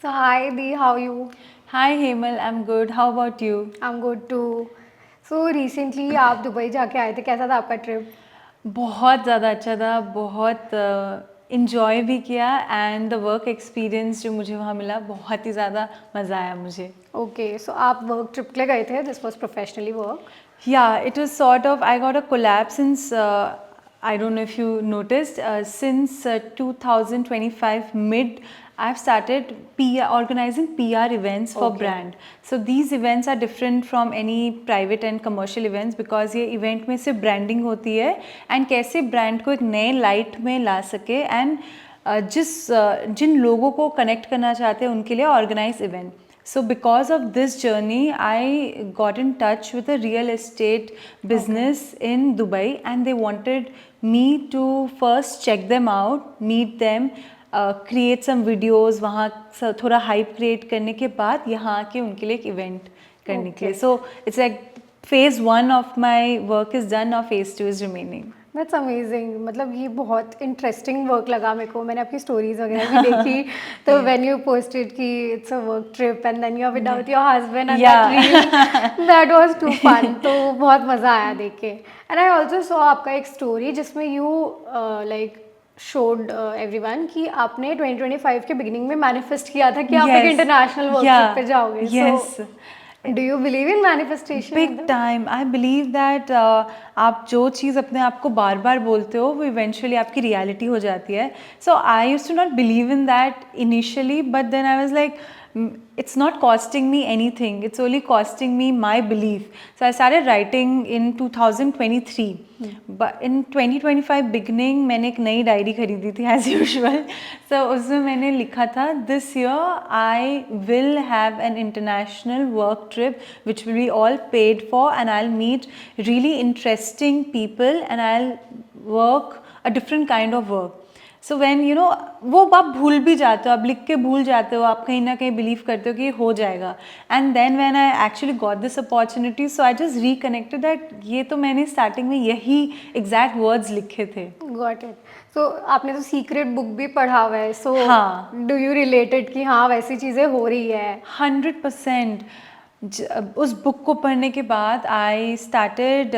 So hi Dee, how are you? Hi Hemal, I'm good. How about you? I'm good too. So recently आप Dubai जाके आए थे, कैसा था आपका ट्रिप? बहुत ज़्यादा अच्छा था, बहुत इन्जॉय भी किया एंड द वर्क एक्सपीरियंस जो मुझे वहाँ मिला बहुत ही ज़्यादा मज़ा आया मुझे. ओके, सो आप वर्क ट्रिप के लिए गए थे, this was professionally work. Yeah, it was sort of, I got a collab since, I don't know if you noticed, since 2025 mid, I've started organizing PR events for Okay. brand. So these events are different from any private and commercial events because ये event में सिर्फ branding होती है and कैसे brand को एक नए light में ला सके and जिन लोगों को connect करना चाहते हैं उनके लिए organize event. So because of this journey, I got in touch with a real estate business in Dubai and they wanted me to first check them out, meet them, create some videos, वहाँ थोड़ा hype create करने के बाद यहाँ आके उनके लिए एक event करने के लिए. So it's like phase 1 of my work is done, now phase 2 is remaining. That's amazing. मतलब ये बहुत इंटरेस्टिंग वर्क लगा मेरे को. मैंने आपकी स्टोरीज वगैरह भी देखी. तो व्हेन यू पोस्टेड कि it's a work trip and then you are without your husband and that was too fun. तो बहुत मज़ा आया देख के. एंड आई ऑल्सो सॉ आपका एक स्टोरी जिसमें यू लाइक showed everyone कि आपने 2025 के बिगिनिंग में मैनिफेस्ट किया था कि आप एक इंटरनेशनल वर्क ट्रिप पे जाओगे. Yes. Do you believe in manifestation? Big time. I believe that आप जो चीज़ अपने आप को बार बार बोलते हो वो इवेंचुअली आपकी रियलिटी हो जाती है. So I used to not believe in that initially but then I was like it's not costing me anything, it's only costing me my belief. So I started writing in 2023. But in 2025 beginning मैंने एक नई diary खरीदी थी as usual. So उसमें मैंने लिखा था this year I will have an international work trip which will be all paid for and I'll meet really interesting people and I'll work a different kind of work. So when you know वो आप भूल भी जाते हो, आप लिख के भूल जाते हो, आप कहीं ना कहीं बिलीव करते हो कि ये हो जाएगा. And then when I actually got this opportunity so I just reconnected that ये तो मैंने स्टार्टिंग में यही एग्जैक्ट वर्ड्स लिखे थे. Got it. सो आपने तो सीक्रेट बुक भी पढ़ा हुआ है. सो हाँ. डू यू रिलेटेड कि हाँ वैसी चीज़ें हो रही है? 100%. उस बुक को पढ़ने के बाद I started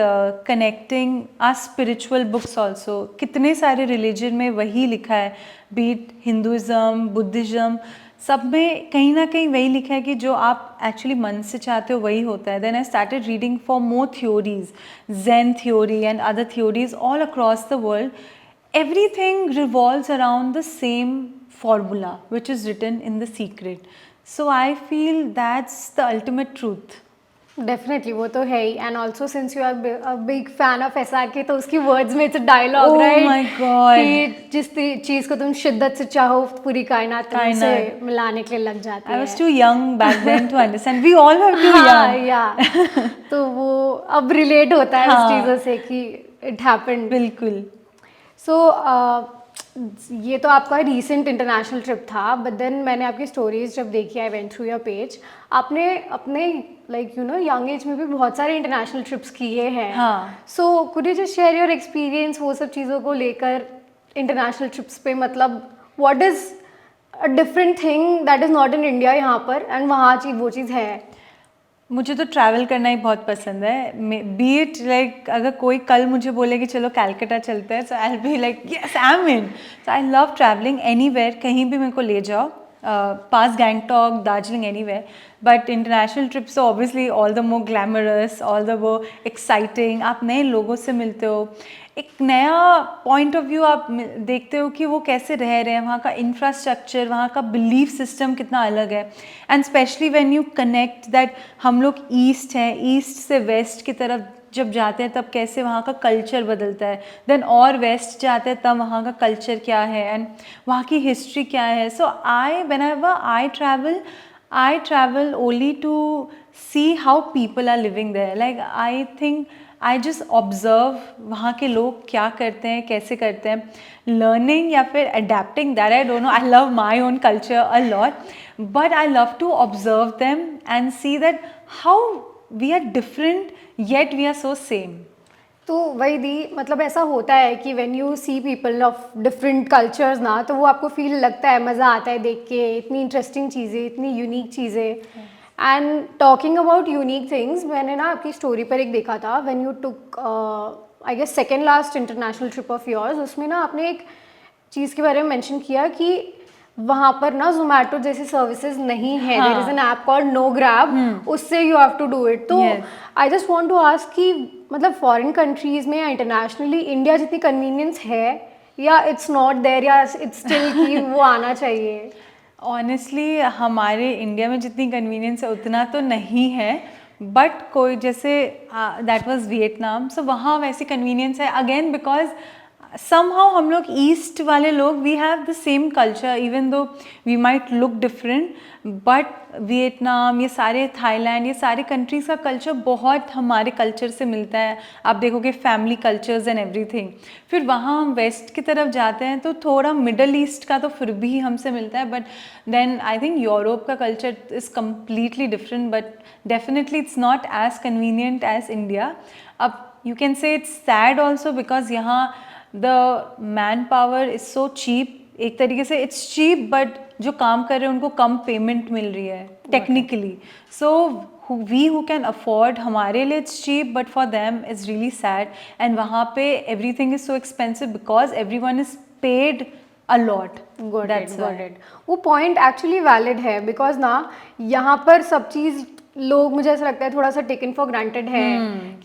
connecting a spiritual books also. कितने सारे रिलीजन में वही लिखा है, बीट हिंदुज़म, बुद्धिज़्म, सब में कहीं ना कहीं वही लिखा है कि जो आप एक्चुअली मन से चाहते हो वही होता है. Then I started reading for more theories, zen theory and other theories all across the world. Everything revolves around the same formula which is written in The Secret. So I feel that's the ultimate truth. Definitely वो तो है ही. And also since you are big fan of SRK तो उसकी words में it's dialogue Oh right my God. कि जिस चीज़ को तुम शिद्दत से चाहो पूरी कायनात तुमसे मिलाने के लिए लग जाती है. I was too young back then to understand. We all were too हाँ young. या तो वो अब रिलेट होता है उस चीज़ों से कि इट हैपेंड. बिल्कुल. सो ये तो आपका रीसेंट इंटरनेशनल ट्रिप था. बट देन मैंने आपकी स्टोरीज जब देखी, आई वेंट थ्रू योर पेज, आपने अपने like you know young age में भी बहुत सारे इंटरनेशनल ट्रिप्स किए हैं. हाँ. So could you just share your experience वो सब चीज़ों को लेकर इंटरनेशनल ट्रिप्स पे. मतलब what is a different thing that is not in India यहाँ पर एंड वहाँ वो चीज़ है. मुझे तो ट्रैवल करना ही बहुत पसंद है. बी इट लाइक अगर कोई कल मुझे बोले कि चलो कैलकाटा चलते हैं so I will be like yes I am in. So I love travelling anywhere, कहीं भी मेरे को ले जाओ, पास Gangtok, Darjeeling, anywhere. But international trips obviously all the more glamorous, all the more exciting. आप नए लोगों से मिलते हो, एक नया पॉइंट ऑफ व्यू आप देखते हो कि वो कैसे रह रहे हैं, वहाँ का इंफ्रास्ट्रक्चर, वहाँ का बिलीफ सिस्टम कितना अलग है. And specially when you connect that हम लोग ईस्ट हैं, ईस्ट से वेस्ट की तरफ जब जाते हैं तब कैसे वहाँ का कल्चर बदलता है. देन और वेस्ट जाते हैं तब वहाँ का कल्चर क्या है एंड वहाँ की हिस्ट्री क्या है. So I whenever I travel only to see how people are living there. Like I think I just observe वहाँ के लोग क्या करते हैं, कैसे करते हैं. लर्निंग या फिर adapting that I don't know. I love my own culture a lot but I love to observe them and see that how we are different yet we are so same. तो वही दी, मतलब ऐसा होता है कि when you see people of different cultures ना, तो वो आपको फील लगता है, मज़ा आता है देख के, इतनी इंटरेस्टिंग चीज़ें, इतनी यूनिक चीज़ें. And talking about unique things, मैंने ना आपकी स्टोरी पर एक देखा था, when you took I guess second last international trip of yours, उसमें ना आपने एक चीज़ के बारे में मेंशन किया कि वहाँ पर ना जोमेटो जैसी सर्विसेज नहीं है. There is an app called no Grab, उससे you have to do it. तो I just want to ask कि मतलब फॉरेन कंट्रीज में या इंटरनेशनली इंडिया जितनी कन्वीनियंस है, या इट्स नॉट देयर, या इट्स स्टिल कि वो आना चाहिए? ऑनेस्टली हमारे इंडिया में जितनी कन्वीनियंस है उतना तो नहीं है, बट कोई जैसे दैट वाज वियतनाम, सो वहाँ वैसी कन्वीनियंस है अगेन, बिकॉज somehow हम लोग ईस्ट वाले लोग we have the same culture, even though we might look different, but Vietnam, ये सारे थाईलैंड, ये सारे कंट्रीज़ का कल्चर बहुत हमारे कल्चर से मिलता है. आप देखोगे फैमिली कल्चर्स एंड एवरीथिंग. फिर वहाँ हम वेस्ट की तरफ जाते हैं तो थोड़ा मिडल ईस्ट का तो फिर भी हमसे मिलता है, but then I think Europe का culture is completely different, but definitely it's not as convenient as India. अब you can say it's sad also, because यहाँ the man power is so cheap. एक तरीके से इट्स चीप, बट जो काम कर रहे हैं उनको कम पेमेंट मिल रही है technically. So we who can afford, हमारे लिए it's cheap, but for them is really sad. And वहाँ पे everything is so expensive because every one is paid a lot. Got it. वो पॉइंट एक्चुअली वैलिड है, because ना यहाँ पर सब चीज़ लोग, मुझे ऐसा लगता है, थोड़ा सा टेकन फॉर ग्रांटेड है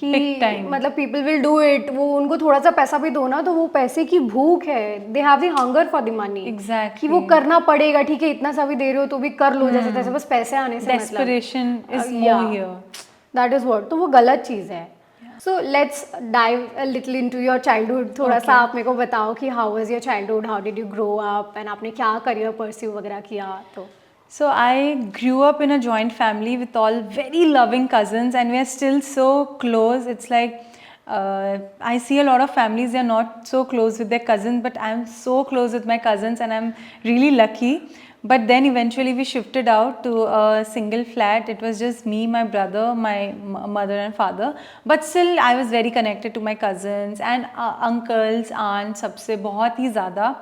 कि मतलब पीपल विल डू इट. वो उनको थोड़ा सा पैसा भी दो ना, तो वो पैसे की भूख है, they have the hunger for the money. Exactly, कि वो करना पड़ेगा, ठीक है इतना सा भी दे रहे हो तो भी कर लो जैसे तैसे, बस पैसे आने से मतलब. Desperation is more here. That is what. तो वो गलत चीज़ है. So let's dive a little into your childhood. थोड़ा सा आप मेरे को बताओ कि how was your childhood, how did you grow up, and आपने क्या करियर परस्यू वगैरह किया. तो So I grew up in a joint family with all very loving cousins, and we are still so close. It's like I see a lot of families, they are not so close with their cousins, but I'm so close with my cousins and I'm really lucky. But then eventually we shifted out to a single flat. It was just me, my brother, my mother and father. But still I was very connected to my cousins and uncles, aunts, सबसे बहुत ही ज़्यादा.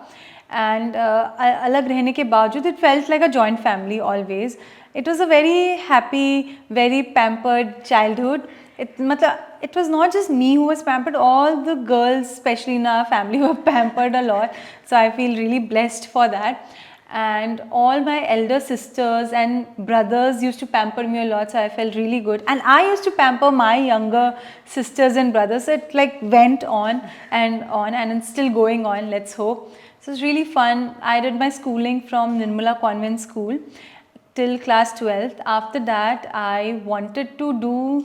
And अलग रहने के बावजूद it felt like a joint family always. It was a very happy, very pampered childhood. मतलब it was not just me who was pampered, all the girls especially in our family were pampered a lot. So I feel really blessed for that. And all my elder sisters and brothers used to pamper me a lot, so I felt really good. And I used to pamper my younger sisters and brothers. So it like went on, and it's still going on, let's hope. So it's really fun. I did my schooling from Nirmala Convent School till class 12th. After that, I wanted to do,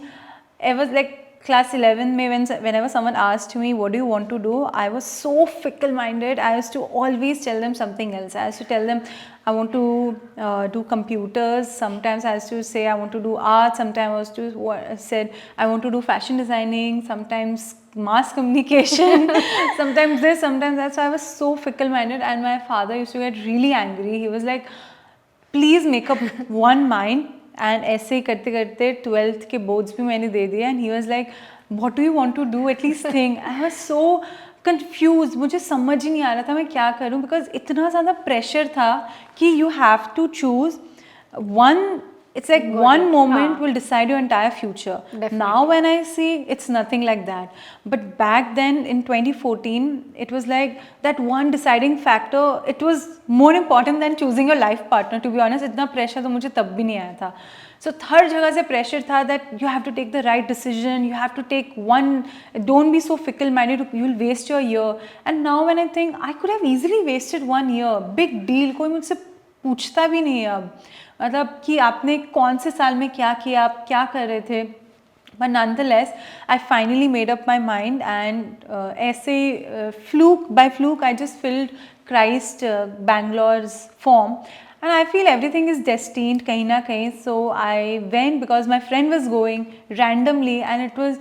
I was like class 11 mein, whenever someone asked me what do you want to do, I was so fickle minded. I used to always tell them something else. I used to tell them I want to do computers. Sometimes I used to say I want to do art. Sometimes I was to said I want to do fashion designing. Sometimes mass communication. Sometimes this, sometimes that. So I was so fickle minded, and my father used to get really angry. He was like, please make up one mind. And ऐसे ही करते करते 12th के boards भी मैंने दे दिए. And he was like what do you want to do, at least think. I was so confuse, मुझे समझ ही नहीं आ रहा था मैं क्या करूं, बिकॉज इतना ज़्यादा प्रेशर था कि you have to choose one. It's like one moment will decide your entire future. Definitely. Now when I see, it's nothing like that. But back then in 2014, it was like that one deciding factor. It was more important than choosing your life partner. To be honest, इतना pressure तो मुझे तब भी नहीं आया था. So हर जगह से pressure था that you have to take the right decision. You have to take one. Don't be so fickle-minded. You will waste your year. And now when I think, I could have easily wasted 1 year. Big deal. कोई मुझसे पूछता भी नहीं है अब, मतलब कि आपने कौन से साल में क्या किया, आप क्या कर रहे थे. But nonetheless, I finally made up my mind, and ऐसे by fluke I just filled Christ Bangalore's form, and I feel everything is destined कहीं ना कहीं. So I went because my friend was going randomly, and it was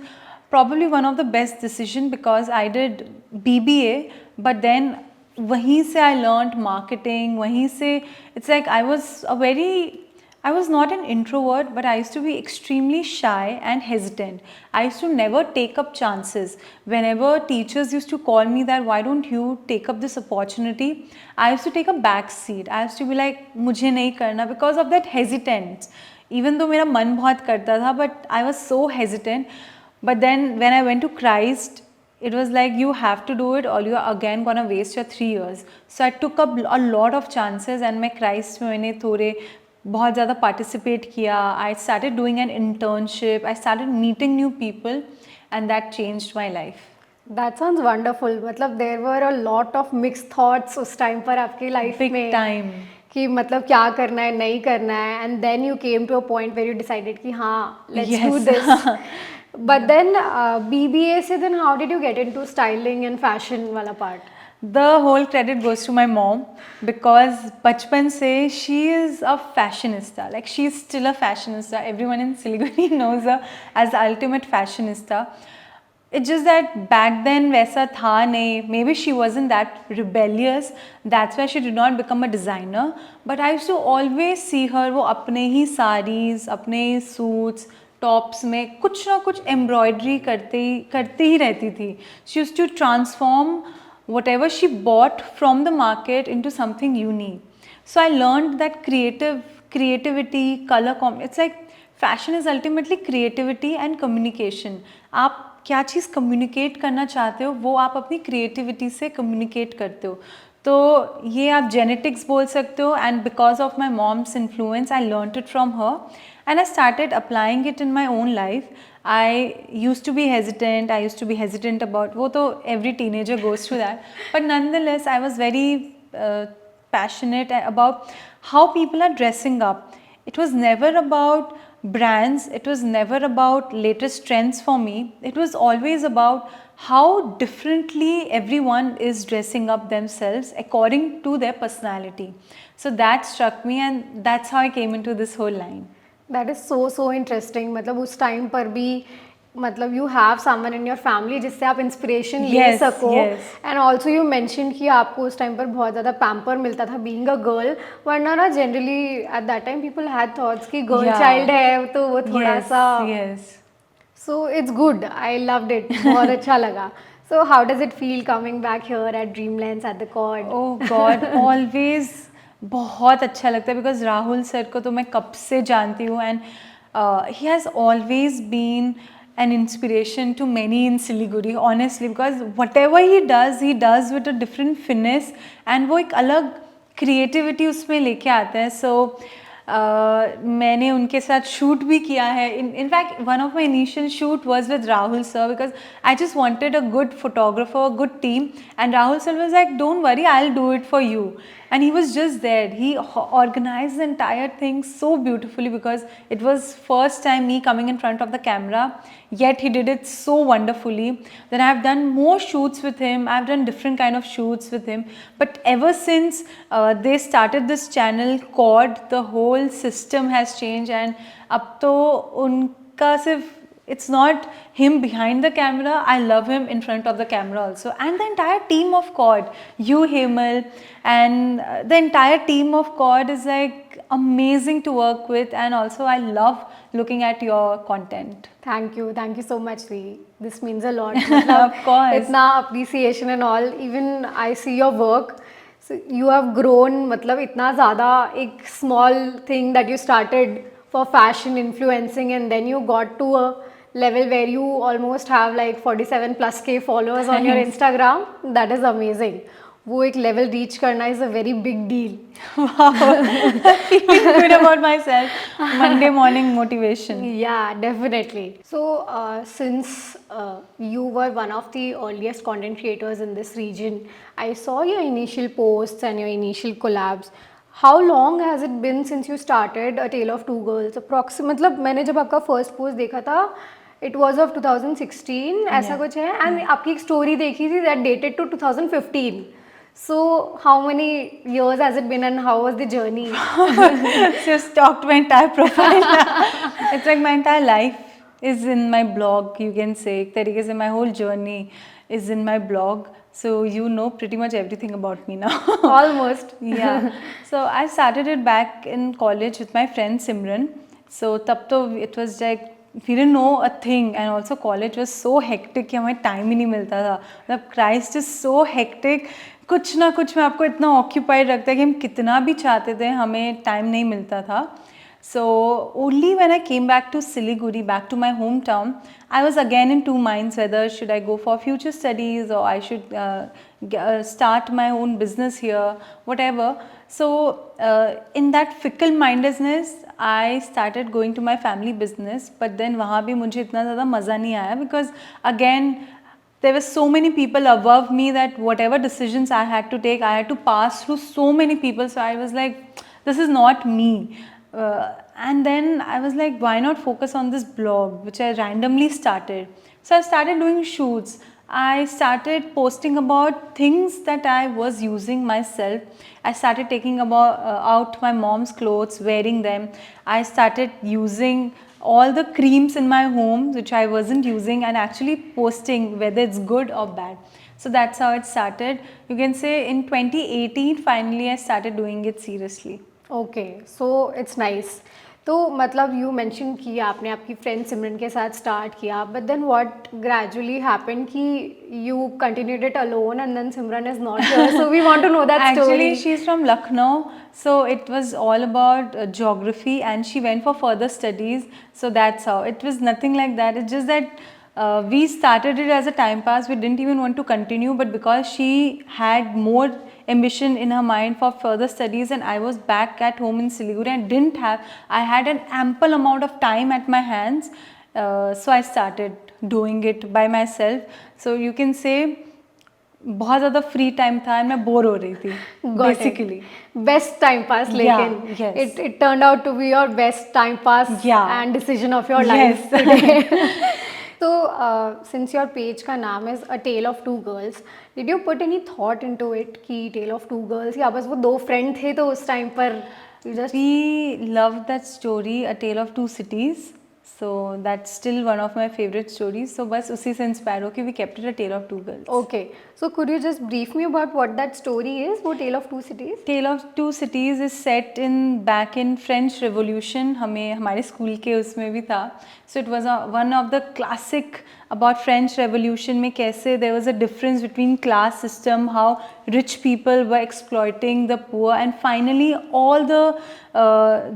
probably one of the best decision because I did BBA, but then वहीं से I learned marketing. वहीं से it's like I was a very I was not an introvert, but I used to be extremely shy and hesitant. I used to never take up chances. Whenever teachers used to call me that, why don't you take up this opportunity? I used to take a back seat. I used to be like, मुझे नहीं करना because of that hesitance. Even though मेरा मन बहुत करता था, but I was so hesitant. But then when I went to Christ, it was like you have to do it or you are again gonna waste your 3 years. So I took up a lot of chances and मैं Christ में मैंने थोड़े बहुत ज़्यादा participate किया. I started doing an internship. I started meeting new people and that changed my life. That sounds wonderful. मतलब there were a lot of mixed thoughts उस time पर आपकी life Big में time. कि मतलब क्या करना है नहीं करना है and then you came to a point where you decided कि हाँ let's do Yes. this. But then BBA से then how did you get into styling and fashion वाला part? The whole credit goes to my mom because बचपन से she is a fashionista. Like she is still a fashionista. Everyone in Siliguri knows her as the ultimate fashionista. It's just that back then वैसा था नहीं. Maybe she wasn't that rebellious. That's why she did not become a designer. But I used to always see her वो अपने ही sarees, अपने ही suits, tops में कुछ ना कुछ एम्ब्रॉयडरी करती ही रहती थी. She used to transform whatever she bought from the market into something unique. So I learned that creativity, it's like fashion is ultimately creativity and communication. आप क्या चीज़ communicate करना चाहते हो वो आप अपनी creativity से communicate करते हो. तो ये आप genetics बोल सकते हो and because of my mom's influence I learned it from her and I started applying it in my own life. I used to be hesitant about वो तो every teenager goes through that, but nonetheless I was very passionate about how people are dressing up. It was never about brands, it was never about latest trends for me. It was always about how differently everyone is dressing up themselves according to their personality. So that struck me and that's how I came into this whole line. That is so interesting. मतलब उस time पर भी मतलब you have someone in your family जिससे आप inspiration ले Yes, सको. yes. And also you mentioned कि आपको उस time पर बहुत ज़्यादा pamper मिलता था being a girl. वरना ना generally at that time people had thoughts कि girl Yeah. child है तो वो थोड़ा Yes, सा. yes. So it's good. I loved it. बहुत अच्छा लगा. So how does it feel coming back here at Dreamlands at the Quad? Oh God, always बहुत अच्छा लगता है because राहुल सर को तो मैं कब से जानती हूँ and he has always been an inspiration to many in Siliguri, honestly, because whatever he does with a different finesse and वो एक अलग creativity उसमें लेके आता है. So मैंने उनके साथ शूट भी किया है. In fact, one of my initial shoot was with Rahul sir because I just wanted a good photographer, a good team, and Rahul sir was like, don't worry, I'll do it for you. And he was just there. He organized the entire thing so beautifully because it was first time me coming in front of the camera, yet he did it so wonderfully. Then I've done more shoots with him. I've done different kind of shoots with him. But ever since they started this channel Quad, the whole system has changed and अब तो उनका सिर्फ it's not him behind the camera, I love him in front of the camera also. And the entire team of Quad, you Hemal, and the entire team of Quad is like amazing to work with, and also I love looking at your content. Thank you so much, Sri. This means a lot. Of course. इतना appreciation and all. Even I see your work. So you have grown. मतलब इतना ज़्यादा एक small thing that you started for fashion influencing, and then you got to a level where you almost have like 47+ followers on your Instagram. That is amazing. वो एक level reach करना is a very big deal. Wow, feeling good about myself. Monday morning motivation. Yeah, definitely. So, since you were one of the earliest content creators in this region, I saw your initial posts and your initial collabs. How long has it been since you started A Tale of Two Girls? Approximately, मतलब मैंने जब आपका first post देखा था, it was of 2016, ऐसा कुछ है, and आपकी एक story देखी थी that dated to 2015. So, how many years has it been and how was the journey? Just talked my entire profile. It's like my entire life is in my blog, you can say. एक तरीके से my whole journey is in my blog. so you know pretty much everything about me now. Almost. Yeah. So I started it back in college with my friend Simran. So तब तो it was like we didn't know a thing, and also college was so hectic कि हमें time ही नहीं मिलता था. मतलब Christ is so hectic. कुछ ना कुछ में आपको इतना occupied रखता है कि हम कितना भी चाहते थे हमें time नहीं मिलता था. So only when I came back to Siliguri, back to my hometown, I was again in two minds whether should I go for future studies or I should start my own business here, whatever. So in that fickle mindedness, I started going to my family business, but then वहाँ भी मुझे इतना ज़्यादा मज़ा नहीं आया because again there were so many people above me that whatever decisions I had to take, I had to pass through so many people. So I was like, this is not me. And then I was like, why not focus on this blog, which I randomly started. So I started doing shoots. I started posting about things that I was using myself. I started taking out my mom's clothes, wearing them. I started using all the creams in my home which I wasn't using and actually posting whether it's good or bad. So that's how it started. You can say in 2018 finally I started doing it seriously. Okay, so it's nice. तो मतलब you mention कि आपने आपकी friend सिमरन के साथ start किया, but then what gradually happened कि you continued it alone and then Simran is not here, so we want to know that story. Actually, she's from Lucknow, so it was all about geography, and she went for further studies. So that's how. It was nothing like that. It's just that we started it as a time pass. We didn't even want to continue, but because she had more ambition in her mind for further studies and I was back at home in Siliguri and I had an ample amount of time at my hands, so I started doing it by myself. So you can say बहुत ज़्यादा free time था and मैं bore हो रही थी basically. Best time pass, लेकिन yes. it turned out to be your best time pass and decision of your life Yes. today. So since your page का नाम is A Tale of Two Girls, did you put any thought into it कि Tale of Two Girls या बस वो दो friend थे तो उस time पर you just... We loved that story, A Tale of Two Cities. So that's still one of my favorite stories. So बस उसी से inspire होके we kept it A Tale of Two Girls. Okay. So could you just brief me about what that story is, वो Tale of Two Cities? Tale of Two Cities is set back in French Revolution. हमें हमारे school के उसमें भी था. So it was one of the classic about French Revolution में कैसे there was a difference between class system, how rich people were exploiting the poor, and finally all the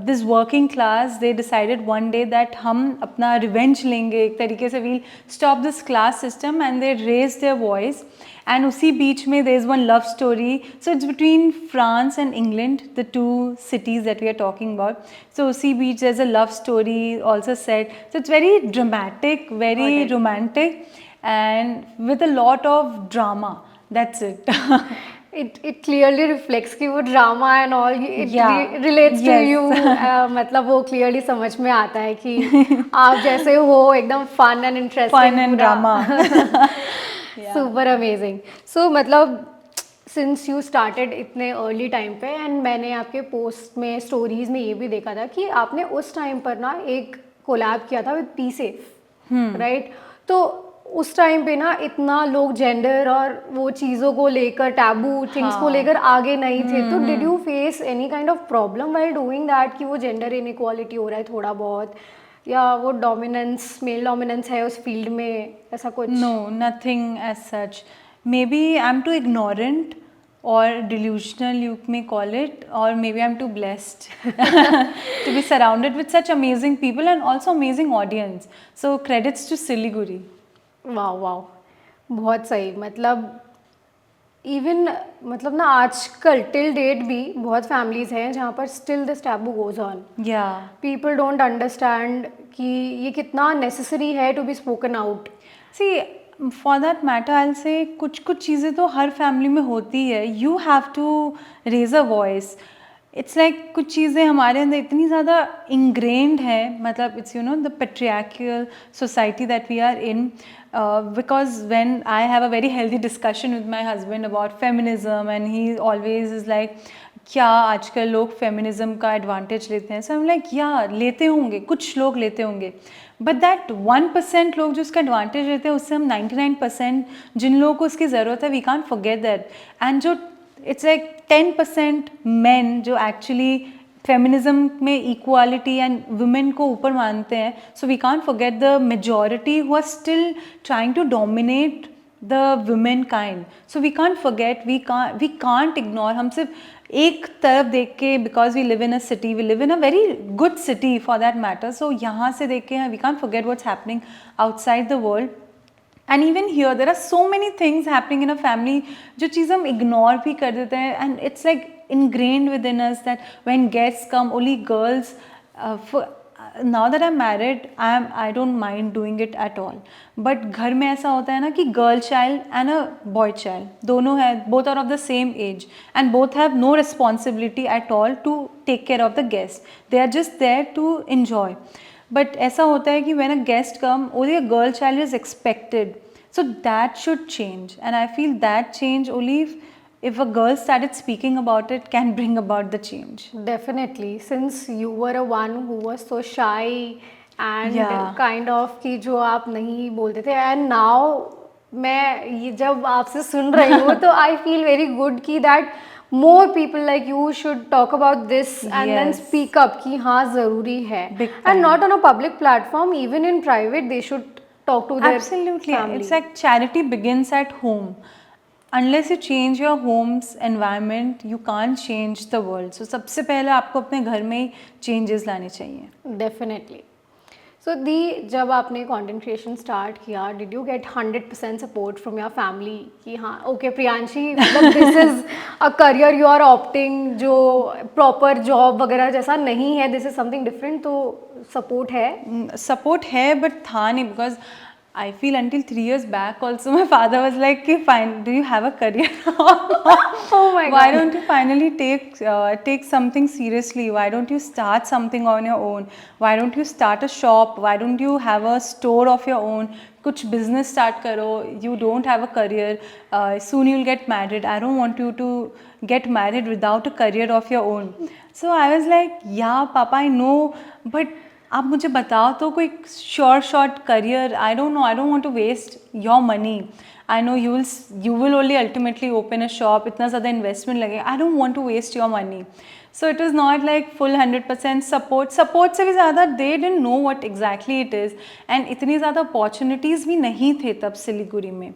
this working class they decided one day that हम अपना revenge लेंगे एक तरीके से, we'll stop this class system, and they raised their voice. And उसी बीच में there is one love story. So it's between France and England, the two cities that we are talking about. So उसी बीच there's a love story also set. So it's very dramatic, very romantic, and with a lot of drama. That's it. It clearly reflects कि वो drama and all it relates to you. मतलब वो clearly समझ में आता है कि आप जैसे हो एकदम fun and interesting. Fun and drama. Super amazing. So मतलब since you started इतने early time पे, and मैंने आपके post में stories में ये भी देखा था कि आपने उस time पर ना एक collab किया था with P-Safe, right? तो उस टाइम पे ना इतना लोग जेंडर और वो चीज़ों को लेकर टैबू थिंग्स को लेकर आगे नहीं थे. तो did you face any kind of problem while doing that कि वो जेंडर इनइक्वालिटी हो रहा है थोड़ा बहुत, या वो डोमिनेंस मेल डोमिनेंस है उस फील्ड में, ऐसा कुछ? No, nothing as such. Maybe I am too ignorant or delusional, you may call it, or maybe I'm too blessed to be surrounded with such amazing people and also amazing audience. So credits to Siliguri. Wow wow, बहुत सही. मतलब even मतलब ना आजकल till date भी बहुत families हैं जहाँ पर still this taboo goes on. People don't understand कि ये कितना नेसेसरी है to be spoken out. See for that matter I will say कुछ कुछ चीज़ें तो हर फैमिली में होती है. You have to raise a voice. It's like कुछ चीज़ें हमारे अंदर इतनी ज़्यादा इंग्रेन्ड है, मतलब it's you know the patriarchal society that we are in. Because when I have a very healthy discussion with my husband about feminism, and he always is like, क्या आजकल लोग फेमिनिज्म का एडवांटेज लेते हैं, so I am like या लेते होंगे, कुछ लोग लेते होंगे, बट दैट 1% लोग जो उसका एडवांटेज लेते हैं उससे हम 99% जिन लोगों को उसकी ज़रूरत है we can't forget that. And जो इट्स लाइक 10% मेन जो एक्चुअली फेमिनिज्म में इक्वालिटी एंड वुमेन को ऊपर मानते हैं, so we can't forget the majority who are still trying to dominate the women kind. So we can't forget, we can't ignore. हम सिर्फ एक तरफ देख के, because we live in a city, we live in a very good city for that matter, so यहाँ से देख के we can't forget what's happening outside the world. And even here there are so many things happening in a family जो चीज़ हम ignore भी कर देते हैं, and it's like ingrained within us that when guests come, only girls now that I'm married, I don't mind doing it at all. But घर में ऐसा होता है ना कि girl child and a boy child दोनों है, both are of the same age and both have no responsibility at all to take care of the guest. They are just there to enjoy. But ऐसा होता है कि when a guest come, only a girl child is expected. So that should change, and I feel that change only if a girl started speaking about it can bring about the change. Definitely, since you were a one who was so shy and Yeah. kind of कि जो आप नहीं बोलते थे, and now मैं ये जब आपसे सुन रही हूँ तो I feel very good कि that more people like you should talk about this and then Yes. speak up कि हाँ ज़रूरी है, Big time. and not on a public platform, even in private they should talk to their Absolutely. family. It's like charity begins at home. Unless you change your home's environment, you can't change the world. So सबसे पहले आपको अपने घर में ही changes लाने चाहिए. Definitely. So दी, जब आपने कंटेंट क्रिएशन स्टार्ट किया, did you get 100% support from your family कि हाँ ओके प्रियांशी, मतलब this is a career you are opting, जो प्रॉपर जॉब वगैरह जैसा नहीं है, दिस इज समथिंग डिफरेंट, तो सपोर्ट है? सपोर्ट है बट था नहीं, because I feel until 3 years back also my father was like, okay, fine, do you have a career? Oh my God. Why don't you finally take something seriously? Why don't you start something on your own? Why don't you start a shop? Why don't you have a store of your own? कुछ business start करो. You don't have a career. Soon you'll get married. I don't want you to get married without a career of your own. So I was like, yeah, Papa, I know, but आप मुझे बताओ तो कोई short career. I don't know, I don't want to waste your money. I know you will only ultimately open a shop, इतना ज़्यादा investment लगे. I don't want to waste your money. So it is not like full 100% support से भी ज़्यादा they didn't know what exactly it is, and इतनी ज़्यादा opportunities भी नहीं थे तब सिलीगुड़ी में.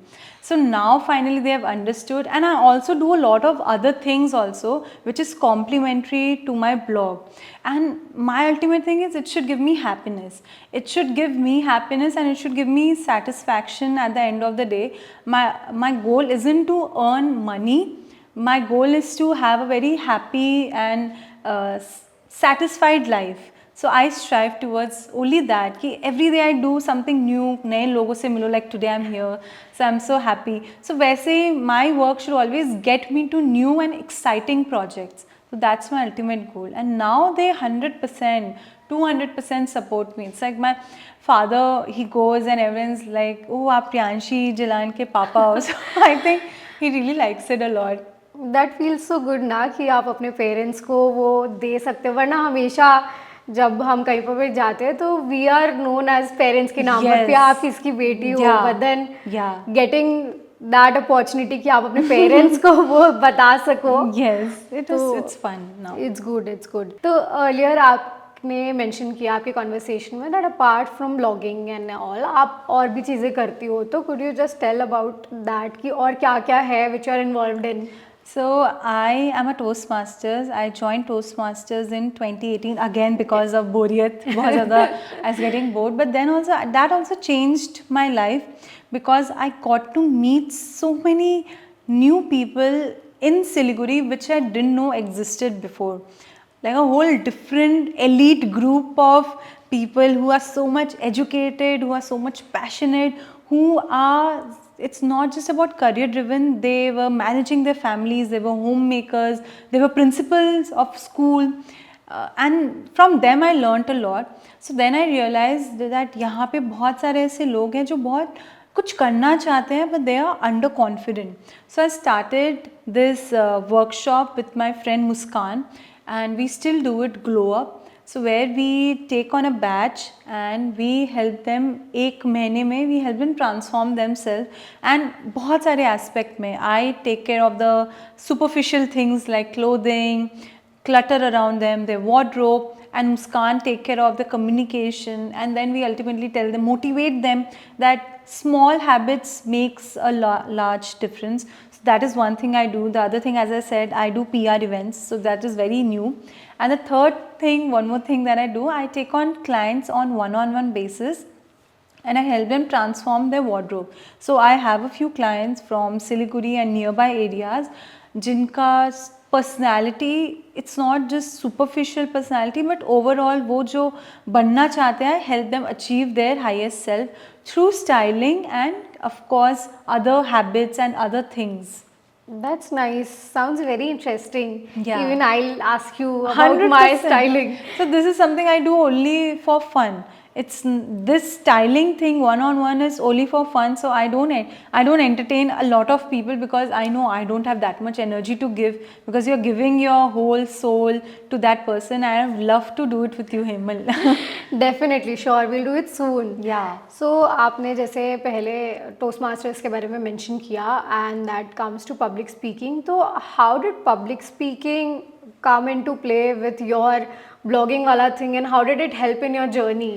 So now finally they have understood, and I also do a lot of other things also which is complementary to my blog. And my ultimate thing is it should give me happiness. It should give me happiness and it should give me satisfaction at the end of the day. My goal isn't to earn money. My goal is to have a very happy and satisfied life. So I strive towards only that कि every day I do something new, नए लोगों से मिलो, like today I'm here, so I'm so happy. So वैसे my work should always get me to new and exciting projects. So that's my ultimate goal. And now they 100%, 200% support me. It's like my father, he goes and everyone's like, oh आप प्रियांशी जिलान के पापा हो. So I think he really likes it a lot. That feels so good ना कि आप अपने parents को वो दे सकते हो, वरना हमेशा जब हम कहीं पर भी जाते हैं तो we are known as parents के नाम पर, Yes. आप किसकी बेटी हो, Yeah. But then Yeah. Getting that opportunity कि आप अपने पेरेंट्स को वो बता सको. Yes, तो it's fun now. It's good. तो अर्लियर आपने मेंशन किया आपके कॉन्वर्सेशन में that apart from blogging and all आप और भी चीज़ें करती हो, तो could you just tell about that कि और क्या क्या है which are involved in? So I am a Toastmasters. I joined Toastmasters in 2018 again because of बोरियत. बहुत ज़्यादा I was getting bored. But then also that also changed my life because I got to meet so many new people in Siliguri which I didn't know existed before. Like a whole different elite group of people who are so much educated, who are so much passionate, who are, it's not just about career driven, they were managing their families, they were homemakers, they were principals of school, and from them I learnt a lot. So then I realized that यहाँ पे बहुत सारे ऐसे लोग हैं जो बहुत कुछ करना चाहते हैं but they are under confident. So I started this workshop with my friend Muskan, and we still do it, Glow Up. So where we take on a batch and we help them, एक महीने में we help them transform themselves, and बहुत सारे aspect में I take care of the superficial things like clothing, clutter around them, their wardrobe, and Muskan take care of the communication, and then we ultimately tell them, motivate them that small habits makes a large difference. So that is one thing I do. The other thing, as I said, I do PR events, so that is very new. And the third thing, one more thing that I do, I take on clients on one-on-one basis, and I help them transform their wardrobe. So I have a few clients from Siliguri and nearby areas जिनका personality, it's not just superficial personality but overall वो जो बनना चाहते हैं, help them achieve their highest self through styling and of course other habits and other things. That's nice. Sounds very interesting. Yeah. Even I'll ask you about my 100%. styling. So this is something I do only for fun. It's this styling thing one-on-one is only for fun. So I don't entertain a lot of people because I know I don't have that much energy to give, because you're giving your whole soul to that person. I would love to do it with you, Hemal. Definitely, sure, we'll do it soon. Yeah. So आपने जैसे पहले toast masters के बारे में mention किया and that comes to public speaking, तो how did public speaking come into play with your blogging wala thing, and how did it help in your journey?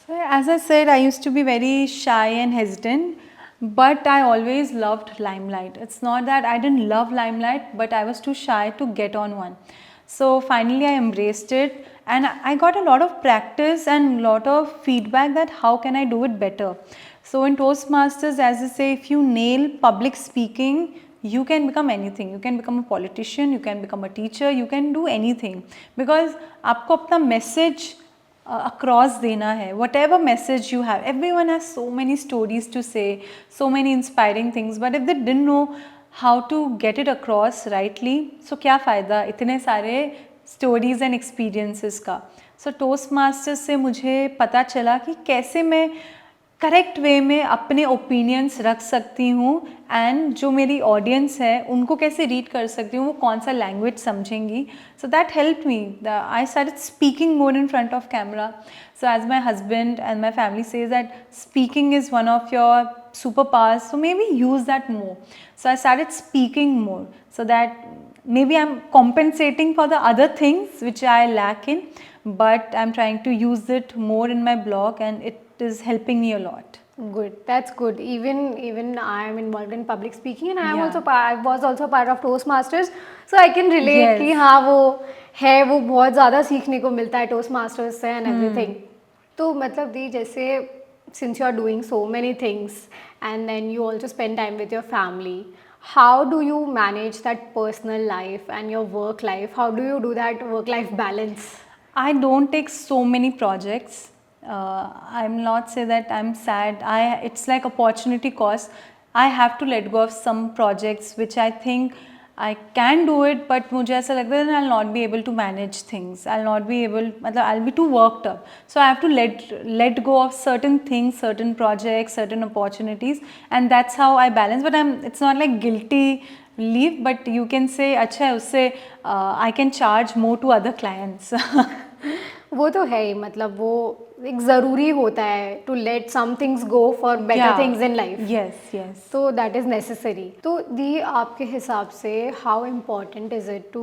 So as I said, I used to be very shy and hesitant, but I always loved limelight. It's not that I didn't love limelight, but I was too shy to get on one. So finally I embraced it, and I got a lot of practice and a lot of feedback that how can I do it better. So in Toastmasters, as I say, if you nail public speaking, you can become anything. You can become a politician, you can become a teacher, you can do anything, because आपको अपना message across देना है. Whatever message you have, everyone has so many stories to say, so many inspiring things, but if they didn't know how to get it across rightly, so क्या फ़ायदा इतने सारे stories and experiences का. So Toastmasters से मुझे पता चला कि कैसे मैं करेक्ट वे में अपने ओपिनियंस रख सकती हूँ, एंड जो मेरी ऑडियंस है उनको कैसे रीड कर सकती हूँ, वो कौन सा लैंग्वेज समझेंगी. So that help me. I started speaking more in front of camera. So as my husband and my family says that speaking is one of your super powers, so maybe use that more. So I started speaking more so that maybe I'm compensating for the other things which I lack in, but I'm trying to use it more in my blog, and it is helping me a lot. Good, that's good. Even I am involved in public speaking, and I am Yeah. also I was also part of Toastmasters, so I can relate Yes. कि हाँ वो है, वो बहुत ज़्यादा सीखने को मिलता है Toastmasters से and everything. तो मतलब दी जैसे since you are doing so many things and then you also spend time with your family, how do you manage that personal life and your work life? How do you do that work-life balance? I don't take so many projects. I'm not say that I'm sad. It's like opportunity cost. I have to let go of some projects which I think I can do it, but मुझे ऐसा लगता है that I'll not be able to manage things. मतलब I'll be too worked up. So I have to let go of certain things, certain projects, certain opportunities, and that's how I balance. But it's not like guilty leave, but you can say अच्छा है उससे I can charge more to other clients. वो तो है ही, मतलब वो एक ज़रूरी होता है to let some things go for better things in life. Yes, yes. तो दैट इज़ नेसेसरी. तो दी आपके हिसाब से how important is it to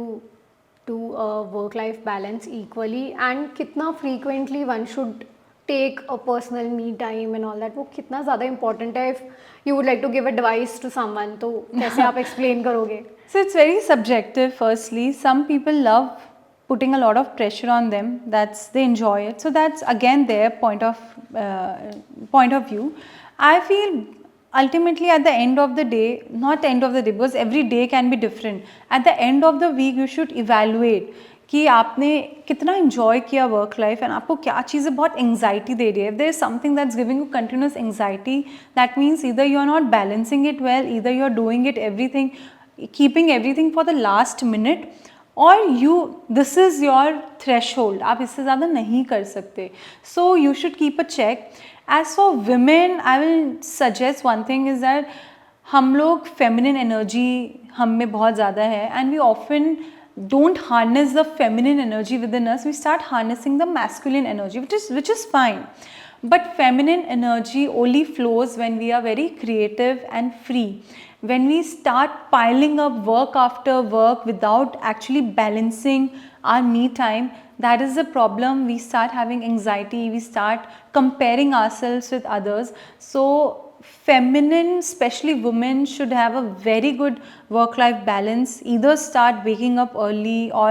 work life balance equally, and कितना frequently one should take a personal me time and all that, वो कितना ज़्यादा इम्पॉर्टेंट है? If you would like to give advice to someone, तो कैसे आप explain करोगे? So it's very subjective. Firstly, some people love putting a lot of pressure on them. They enjoy it. So that's again their point of view. I feel ultimately at the end of the day, not end of the day because every day can be different. At the end of the week, you should evaluate कि आपने कितना enjoy किया work life, and आपको क्या चीज़ें बहुत anxiety दे रही है. If there is something that's giving you continuous anxiety, that means either you are not balancing it well, either you are doing it keeping everything for the last minute, और this is your threshold, आप इससे ज़्यादा नहीं कर सकते. So you should keep a check. As for women I will suggest one thing is that हम लोग feminine energy हम में बहुत ज़्यादा है, and we often don't harness the feminine energy within us. We start harnessing the masculine energy, which is fine. But feminine energy only flows when we are very creative and free. When we start piling up work after work without actually balancing our me time, that is the problem. We start having anxiety, we start comparing ourselves with others. So feminine, especially women, should have a very good work life balance. Either start waking up early, or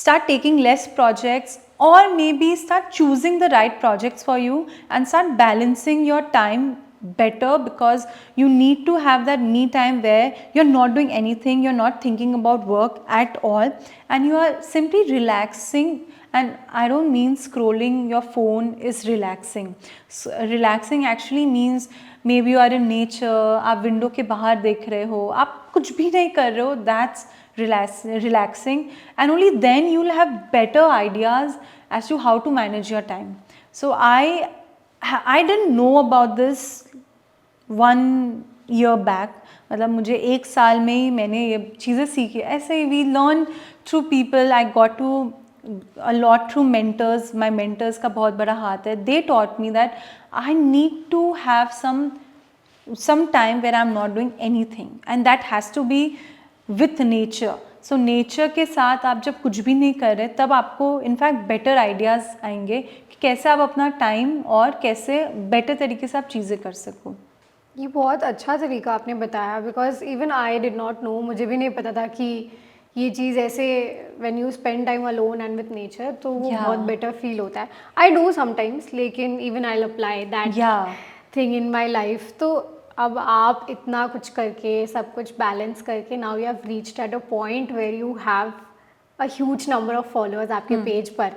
start taking less projects, or maybe start choosing the right projects for you and start balancing your time better, because you need to have that me time where you're not doing anything, you're not thinking about work at all, and you are simply relaxing. And I don't mean scrolling your phone is relaxing. So, relaxing actually means maybe you are in nature, आप window के बाहर देख रहे हो, आप कुछ भी नहीं कर रहे हो, that's relaxing. And only then you will have better ideas as to how to manage your time. So I didn't know about this 1 year back. मतलब मुझे 1 साल में ही मैंने ये चीज़ें सीखी. ऐसे ही we learn through people. I got to a lot through mentors. My mentors का बहुत बड़ा हाथ है. They taught me that I need to have some time where I'm not doing anything, and that has to be with nature. So nature के साथ आप जब कुछ भी नहीं कर रहे, तब आपको इनफैक्ट बेटर आइडियाज़ आएंगे कि कैसे आप अपना टाइम और कैसे बेटर तरीके से आप चीज़ें कर सको. ये बहुत अच्छा तरीका आपने बताया, because even I did not know, मुझे भी नहीं पता था कि ये चीज़ ऐसे when you spend time alone and with nature तो वो बहुत बेटर फील होता है. आई डू समटाइम्स, लेकिन even I apply that thing in my life. तो अब आप इतना कुछ करके, सब कुछ बैलेंस करके, now you have reached at a point where you have a huge number of followers आपके पेज पर,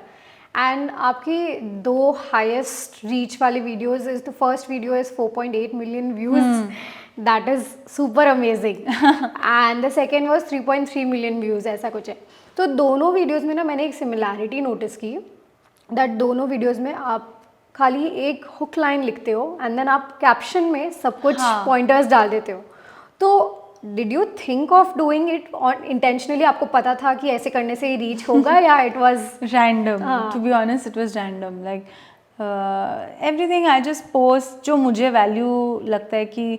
एंड आपकी 2 हाईएस्ट रीच वाली videos is, the first video is 4.8 million views. That is super amazing. And the second was 3.3 million views, ऐसा कुछ है. तो दोनों videos में ना मैंने एक सिमिलैरिटी नोटिस की, दैट दोनों वीडियोज़ में आप खाली एक हुक लाइन लिखते हो एंड देन आप कैप्शन में सब कुछ पॉइंटर्स डाल देते हो. तो did you think of doing it intentionally? आपको पता था कि ऐसे करने से ही रीच होगा, या it was random? To be honest it was random. Like everything I just post जो मुझे वैल्यू लगता है कि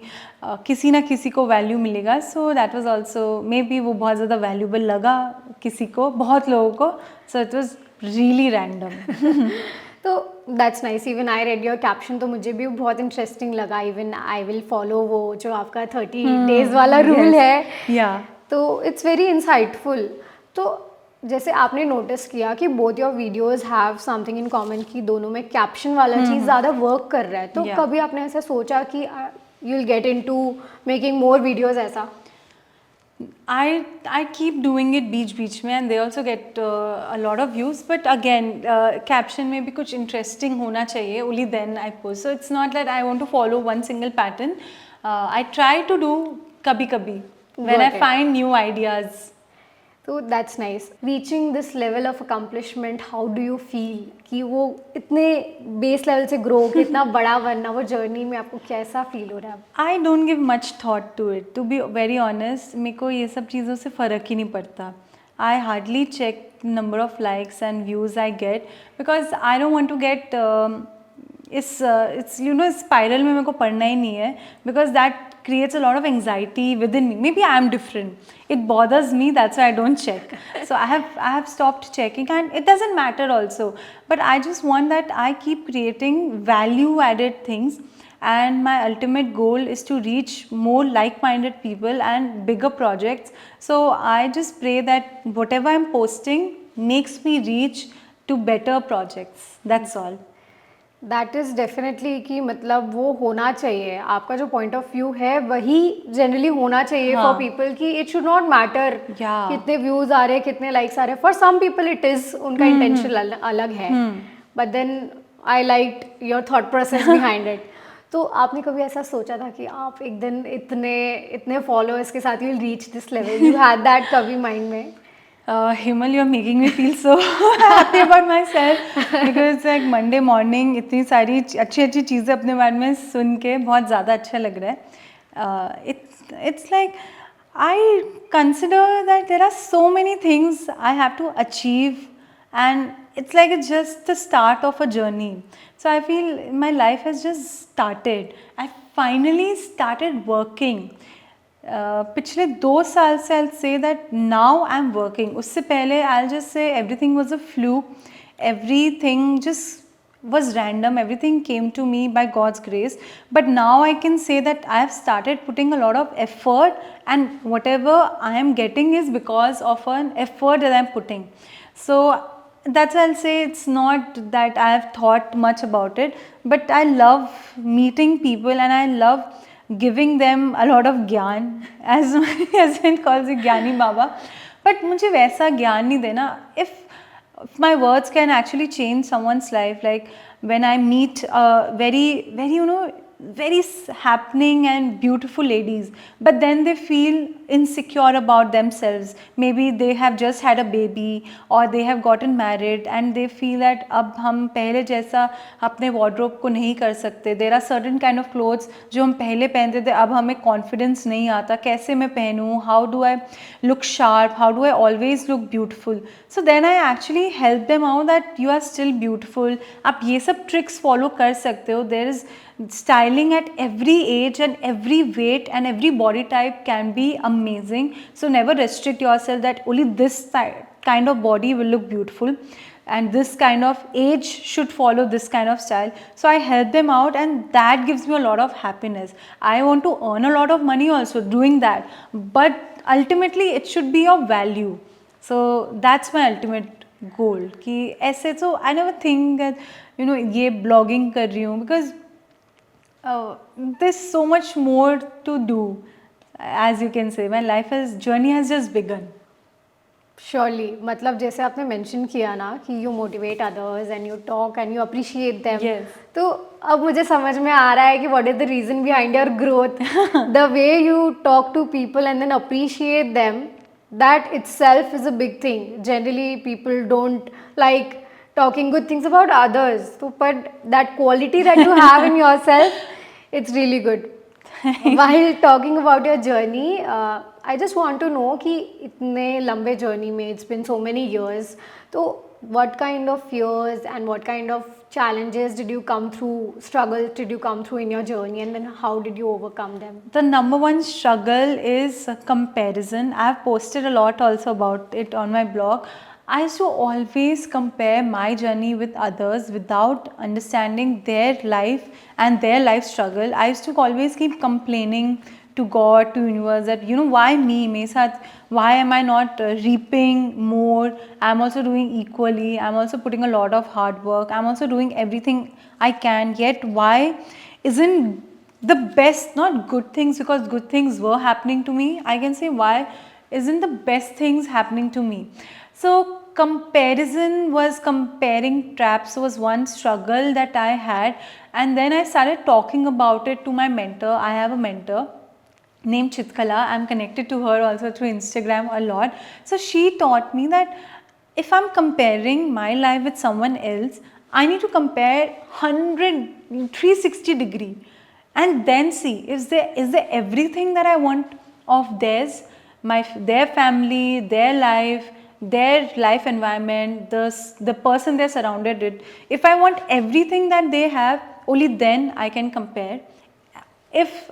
किसी ना किसी को वैल्यू मिलेगा. So that was also, may be वो बहुत ज़्यादा वैल्यूबल लगा किसी को, बहुत लोगों को. So it was really random. तो that's nice. Even I read your caption, तो मुझे भी बहुत इंटरेस्टिंग लगा. इवन आई विल फॉलो वो जो आपका 30 डेज वाला रूल है. तो इट्स वेरी इंसाइटफुल. तो जैसे आपने नोटिस किया कि both your videos have something in common, कि दोनों में कैप्शन वाला चीज़ ज़्यादा वर्क कर रहा है. तो कभी आपने ऐसा सोचा कि you will get into making more videos ऐसा? I keep doing it बीच में, and they also get a lot of views. But again, caption में भी कुछ interesting होना चाहिए. Only then I post. So it's not that I want to follow one single pattern. I try to do कभी when I find new ideas. तो that's nice. Reaching this level of accomplishment, how do you feel कि वो इतने base level से grow कि इतना बड़ा बनना, वो जर्नी में आपको कैसा फील हो रहा है? I don't give much thought to it, to be very honest. मेरे को ये सब चीज़ों से फ़र्क ही नहीं पड़ता. I hardly check number of likes and views I get, because I don't want to get it's you know spiral में मेरे को पढ़ना ही नहीं है, because that creates a lot of anxiety within me. Maybe I am different. It bothers me. That's why I don't check. So I have stopped checking, and it doesn't matter also. But I just want that I keep creating value-added things, and my ultimate goal is to reach more like-minded people and bigger projects. So I just pray that whatever I'm posting makes me reach to better projects. That's all. That is definitely कि मतलब वो होना चाहिए. आपका जो point of view है वही generally होना चाहिए फॉर पीपल, कि इट शुड नॉट मैटर कितने व्यूज़ आ रहे हैं, कितने लाइक्स आ रहे हैं. For some people it is, उनका इंटेंशन अलग है. But then I like your thought process behind it. तो आपने कभी ऐसा सोचा था कि आप एक दिन इतने फॉलोअर्स के साथ you will reach this level? You had that कभी माइंड में? Himal, you're making me feel so happy about myself because like Monday morning इतनी सारी अच्छी अच्छी चीज़ें अपने बारे में सुन के बहुत ज़्यादा अच्छा लग रहा है. It's like I consider that there are so many things I have to achieve, and it's like it's just the start of a journey. So I feel my life has just started. I finally started working. पिछले 2 साल से I'll say that now I'm working. उससे पहले I'll just say everything was a fluke. Everything just was random. Everything came to me by God's grace. But now I can say that I have started putting a lot of effort, and whatever I am getting is because of an effort that I'm putting. So that's why I'll say it's not that I have thought much about it, but I love meeting people and I love giving them a lot of ज्ञान, as my husband calls it ज्ञानी बाबा. But मुझे वैसा ज्ञान नहीं देना. If my words can actually change someone's life, like when I meet very very happening and beautiful ladies, but then they feel insecure about themselves. Maybe they have just had a baby or they have gotten married and they feel that अब हम पहले जैसा अपने wardrobe को नहीं कर सकते. There are certain kind of clothes जो हम पहले पहनते थे, अब हमें confidence नहीं आता कैसे मैं पहनूँ, how do I look sharp, how do I always look beautiful. So then I actually help them out that you are still beautiful. आप ये सब tricks follow कर सकते हो. There is styling at every age and every weight and every body type can be amazing. So never restrict yourself that only this kind of body will look beautiful and this kind of age should follow this kind of style. So I help them out and that gives me a lot of happiness. I want to earn a lot of money also doing that, but ultimately it should be of value. So that's my ultimate goal कि ऐसे. So I never think that ये blogging कर रही हूँ because there's so much more to do. As you can say, my journey has just begun. Surely, मतलब जैसे आपने mention किया ना कि you motivate others and you talk and you appreciate them. Yes. तो अब मुझे समझ में आ रहा है कि what is the reason behind your growth. The way you talk to people and then appreciate them, that itself is a big thing. Generally, people don't like talking good things about others. So, but that quality that you have in yourself, it's really good. While talking about your journey, I just want to know कि इतने लंबे journey में it's been so many years. तो what kind of fears and what kind of challenges did you come through, struggles did you come through in your journey, and then how did you overcome them? The number one struggle is comparison. I've posted a lot also about it on my blog. I used to always compare my journey with others without understanding their life and their life struggle. I used to always keep complaining to God, to universe that why me? मेरे साथ why am I not reaping more? I'm also doing equally. I'm also putting a lot of hard work. I'm also doing everything I can. Yet why isn't the best, not good things, because good things were happening to me. I can say why isn't the best things happening to me. So comparison was comparing traps was one struggle that I had, and then I started talking about it to my mentor. I have a mentor named Chitkala. I'm connected to her also through Instagram a lot. So she taught me that if I'm comparing my life with someone else, I need to compare 360 degree and then see is there everything that I want of theirs, their family, their life environment, the person they're surrounded with. If I want everything that they have, only then I can compare. If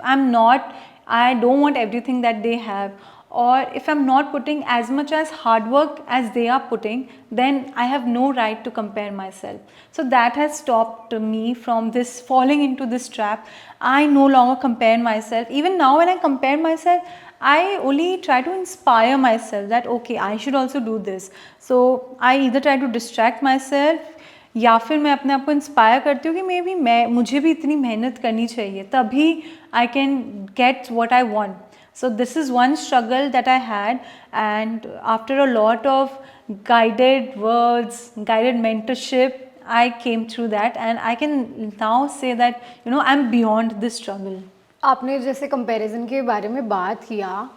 I don't want everything that they have, or if I'm not putting as much as hard work as they are putting, then I have no right to compare myself. So that has stopped me from this falling into this trap. I no longer compare myself. Even now when I compare myself, I only try to inspire myself that okay, I should also do this. So I either try to distract myself या फिर मैं अपने आप को inspire करती हूँ कि may be मुझे भी इतनी मेहनत करनी चाहिए तभी I can get what I want. So this is one struggle that I had, and after a lot of guided words, guided mentorship, I came through that, and I can now say that I'm beyond this struggle. आपने जैसे comparison के बारे में बात किया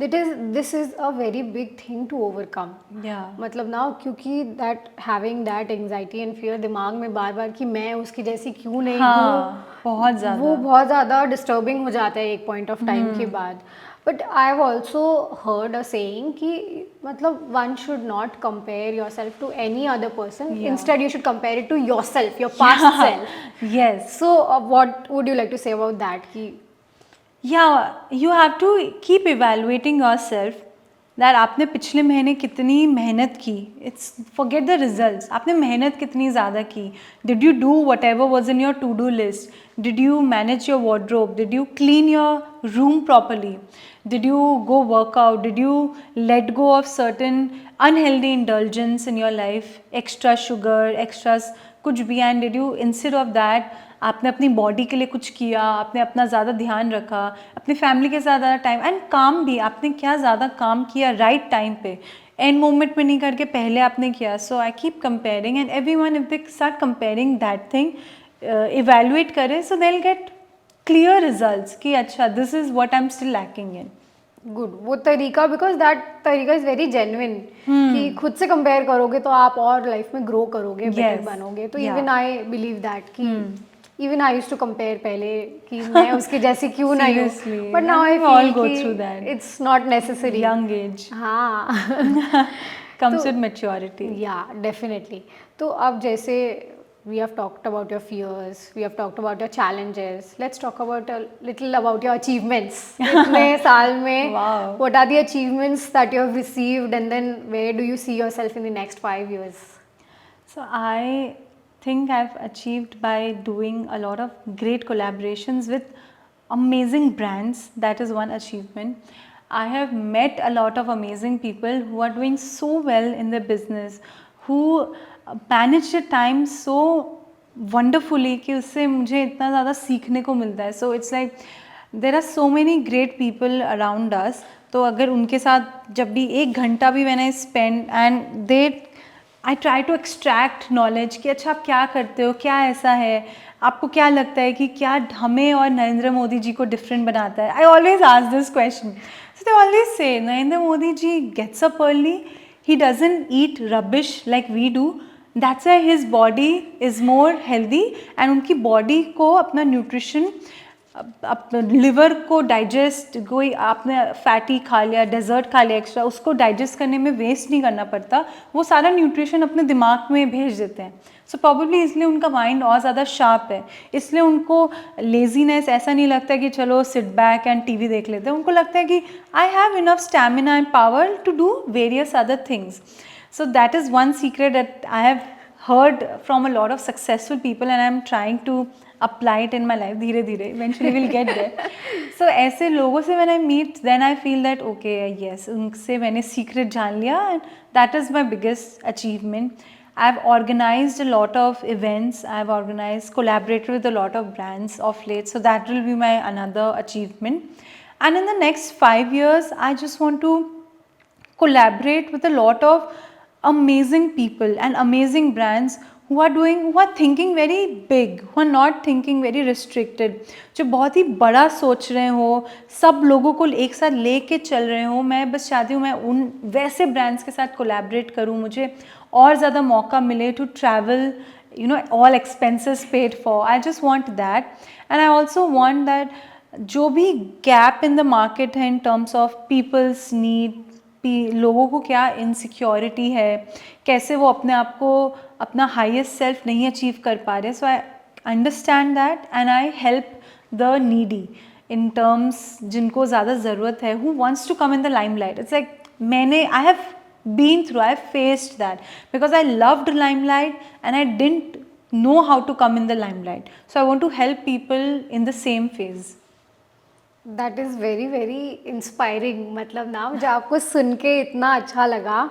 this is a very big thing to overcome. Yeah. मतलब ना, क्योंकि that having that anxiety and fear दिमाग में बार बार कि मैं उसकी जैसी क्यों नहीं हूँ, हाँ, बहुत वो ज़्यादा. बहुत ज़्यादा डिस्टर्बिंग हो जाता है एक पॉइंट ऑफ टाइम के बाद. But I have also heard a saying कि मतलब one should not compare yourself to any other person, Yeah. Instead you should compare it to yourself, your past self. Yes. So what would you like to say about that कि Yeah, you have to keep evaluating yourself that आपने पिछले महीने कितनी मेहनत की. It's forget the results. आपने मेहनत कितनी ज़्यादा की. Did you do whatever was in your to-do list? Did you manage your wardrobe? Did you clean your room properly? Did you go work out? Did you let go of certain unhealthy indulgence in your life? Extra sugar, extras कुछ भी. And did you instead of that आपने अपनी body के लिए कुछ किया, आपने अपना ज़्यादा ध्यान रखा, अपनी फैमिली के साथ ज़्यादा टाइम, एंड काम भी आपने क्या ज़्यादा काम किया राइट टाइम पे, एंड मोमेंट में नहीं करके पहले आपने किया. So I keep comparing and every one if they start comparing that thing, evaluate करें, so they will get clear results कि अच्छा this is what I am still lacking in. Good वो तरीका, बिकॉज दैट तरीका is very genuine कि खुद से compare करोगे तो आप और लाइफ में ग्रो करोगे, बेटर Yes. बनोगे. तो Yeah. Even I believe that कि even I used to compare पहले कि मैं उसके जैसी क्यों नहीं हूँ, Seriously. But now I We all feel go कि through that. It's not necessary. Young age हाँ. comes तो- with maturity. या डेफिनेटली. तो अब जैसे we have talked about your fears, we have talked about your challenges, let's talk about a little about your achievements. इतने साल में Wow. what are the achievements that you have received, and then where do you see yourself in the next 5 years? So I think I've achieved by doing a lot of great collaborations with amazing brands. That is one achievement. I have met a lot of amazing people who are doing so well in their business, who manage their time so wonderfully कि उससे मुझे इतना ज़्यादा सीखने को मिलता है. So it's like there are so many great people around us. तो अगर उनके साथ जब भी एक घंटा भी when I spend and they I try to extract knowledge कि अच्छा आप क्या करते हो, क्या ऐसा है, आपको क्या लगता है कि क्या हमें और नरेंद्र मोदी जी को डिफरेंट बनाता है. I always ask this question. So they always say Narendra Modi ji gets up early, he doesn't eat rubbish like we do, that's why his body is more healthy, and उनकी बॉडी को अपना न्यूट्रिशन, लिवर को digest, कोई आपने fatty खा लिया, desert खा लिया एक्स्ट्रा, उसको डाइजेस्ट करने में वेस्ट नहीं करना पड़ता, वो सारा न्यूट्रिशन अपने दिमाग में भेज देते हैं. सो प्रॉबेबली इसलिए उनका माइंड और ज़्यादा शार्प है, इसलिए उनको लेजीनेस ऐसा नहीं लगता कि चलो सिट बैक एंड टीवी देख लेते हैं. उनको लगता है कि I have enough stamina and power to do various other things. So that is one secret that I have heard from a lot of successful people, and I'm trying to apply it in my life. धीरे धीरे eventually we'll get there. So ऐसे लोगों से when I meet, then I feel that okay, yes, उनसे मैंने secret जान लिया, and that is my biggest achievement. I've organized a lot of events. I've organized, collaborated with a lot of brands of late. So that will be my another achievement. And in the next 5 years, I just want to collaborate with a lot of amazing people and amazing brands who are thinking very big, who are not thinking very restricted, जो बहुत ही बड़ा सोच रहे हो, सब लोगों को एक साथ लेके चल रहे हो. मैं बस चाहती हूँ मैं उन वैसे ब्रांड्स के साथ कोलैबोरेट करूँ, मुझे और ज़्यादा मौका मिले to travel, you know, all expenses paid for. I just want that. And I also want that जो भी gap in the market है in terms of people's need, लोगों को क्या इनसिक्योरिटी है, कैसे वो अपने आप को अपना हाईएस्ट सेल्फ नहीं अचीव कर पा रहे. So I understand that and I help the needy in terms जिनको ज़्यादा ज़रूरत है, who wants to come in the limelight. It's like मैंने I have been through, I have faced that because I loved limelight and I didn't know how to come in the limelight. So I want to help people in the same phase. That is very very inspiring. मतलब ना मुझे आपको सुन के इतना अच्छा लगा.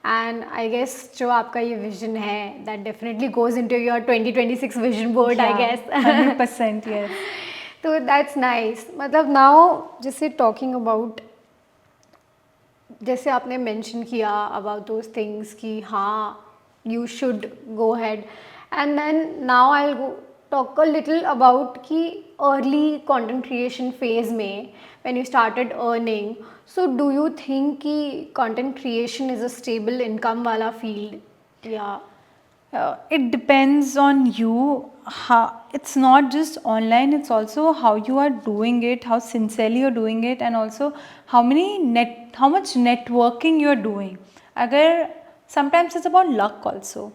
And I guess जो आपका ये विजन है that definitely goes into your 2026 vision board, I guess. 100%, yes. तो दैट्स नाइस. मतलब नाउ जैसे टॉकिंग अबाउट, जैसे आपने मेंशन किया अबाउट दोज थिंग्स कि हाँ you should go ahead, and then now I will talk a little about कि early content creation phase में when you started earning, so do you think कि content creation is a stable income वाला field या It depends on you. How, it's not just online, it's also how you are doing it, how sincerely you're doing it, and also how much networking you're doing. अगर sometimes it's about luck also.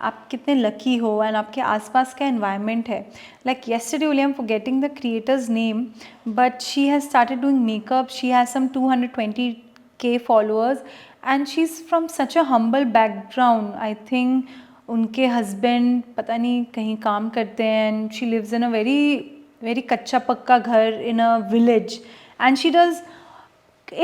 आप कितने lucky हो and आपके आसपास का environment है. Like yesterday only I'm forgetting the creator's name, but she has started doing makeup. She has some 220K followers and she's from such a humble background. I think उनके husband पता नहीं कहीं काम करते हैं and she lives in a very very कच्चा पक्का घर in a village and she does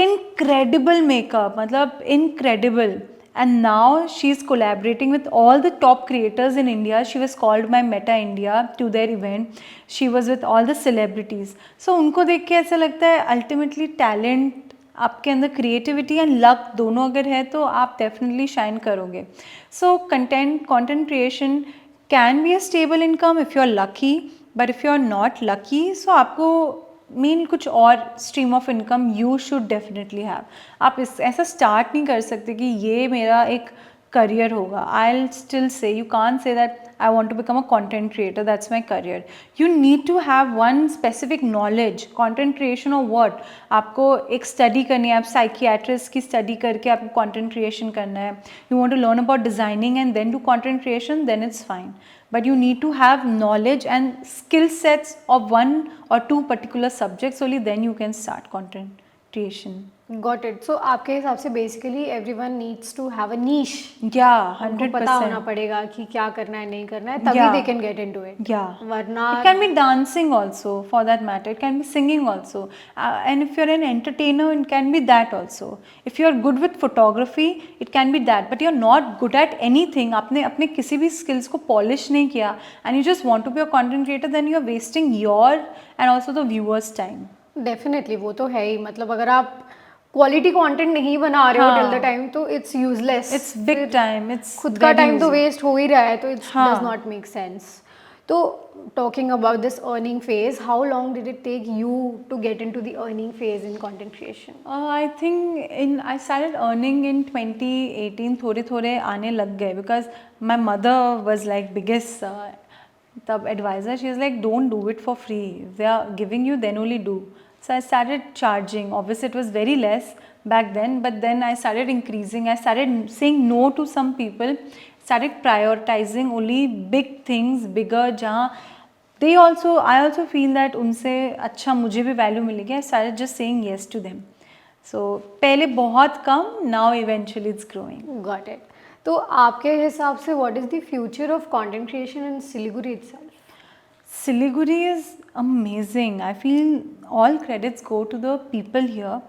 incredible makeup, matlab incredible. And now she's collaborating with all the top creators in India. She was called by Meta India to their event. She was with all the celebrities. So उनको देख के ऐसा लगता है ultimately talent आपके अंदर creativity and luck दोनों अगर है तो आप definitely shine करोगे. So content creation can be a stable income if you're lucky, but if you're not lucky, so आपको मीन कुछ और stream of income you should definitely have. आप इस ऐसा स्टार्ट नहीं कर सकते कि ये मेरा एक करियर होगा. I will still say you can say that I want to become a content creator, that's my career. You need to have one specific knowledge. Content creation और वॉट, आपको एक स्टडी करनी है, आप साइकियाट्रिस्ट की study करके आपको content creation करना है. You want to learn about designing and then do content creation, then it's fine. But you need to have knowledge and skill sets of one or two particular subjects, only then you can start content creation. Got it. So आपके हिसाब से basically everyone needs to have a niche. Yeah, उनको 100%. पता होना पड़ेगा कि क्या करना है नहीं करना है, तभी Yeah. they can get into it. Yeah. वरना It can be dancing also, for that matter. It can be singing also. And if you're an entertainer, it can be that also. If you're good with photography, it can be that. But you're not good at anything. आपने अपने किसी भी skills को polish नहीं किया, and you just want to be a content creator, then you're wasting your and also the viewers' time. Definitely वो तो है ही. मतलब अगर आप क्वालिटी कंटेंट नहीं बना रहे हो टिल द टाइम तो it's useless. It's big time. It's खुद का very टाइम तो easy. वेस्ट हो ही रहा है, तो इट्स हाँ. Does not make sense. तो talking about this earning phase, how long did it take you to get into the earning phase in content creation? I think I started earning in 2018. थोड़े आने लग गए because my mother was like biggest तब advisor. She was like, don't do it for free. If they are giving you, then only do. So I started charging. Obviously, it was very less back then, but then I started increasing. I started saying no to some people. Started prioritizing only big things, bigger. जहाँ I also feel that उनसे अच्छा मुझे भी value मिलेगी. I started just saying yes to them. So पहले बहुत कम, now eventually it's growing. Got it. तो आपके हिसाब से what is the future of content creation in Siliguri itself? Siliguri is amazing. I feel all credits go to the people here.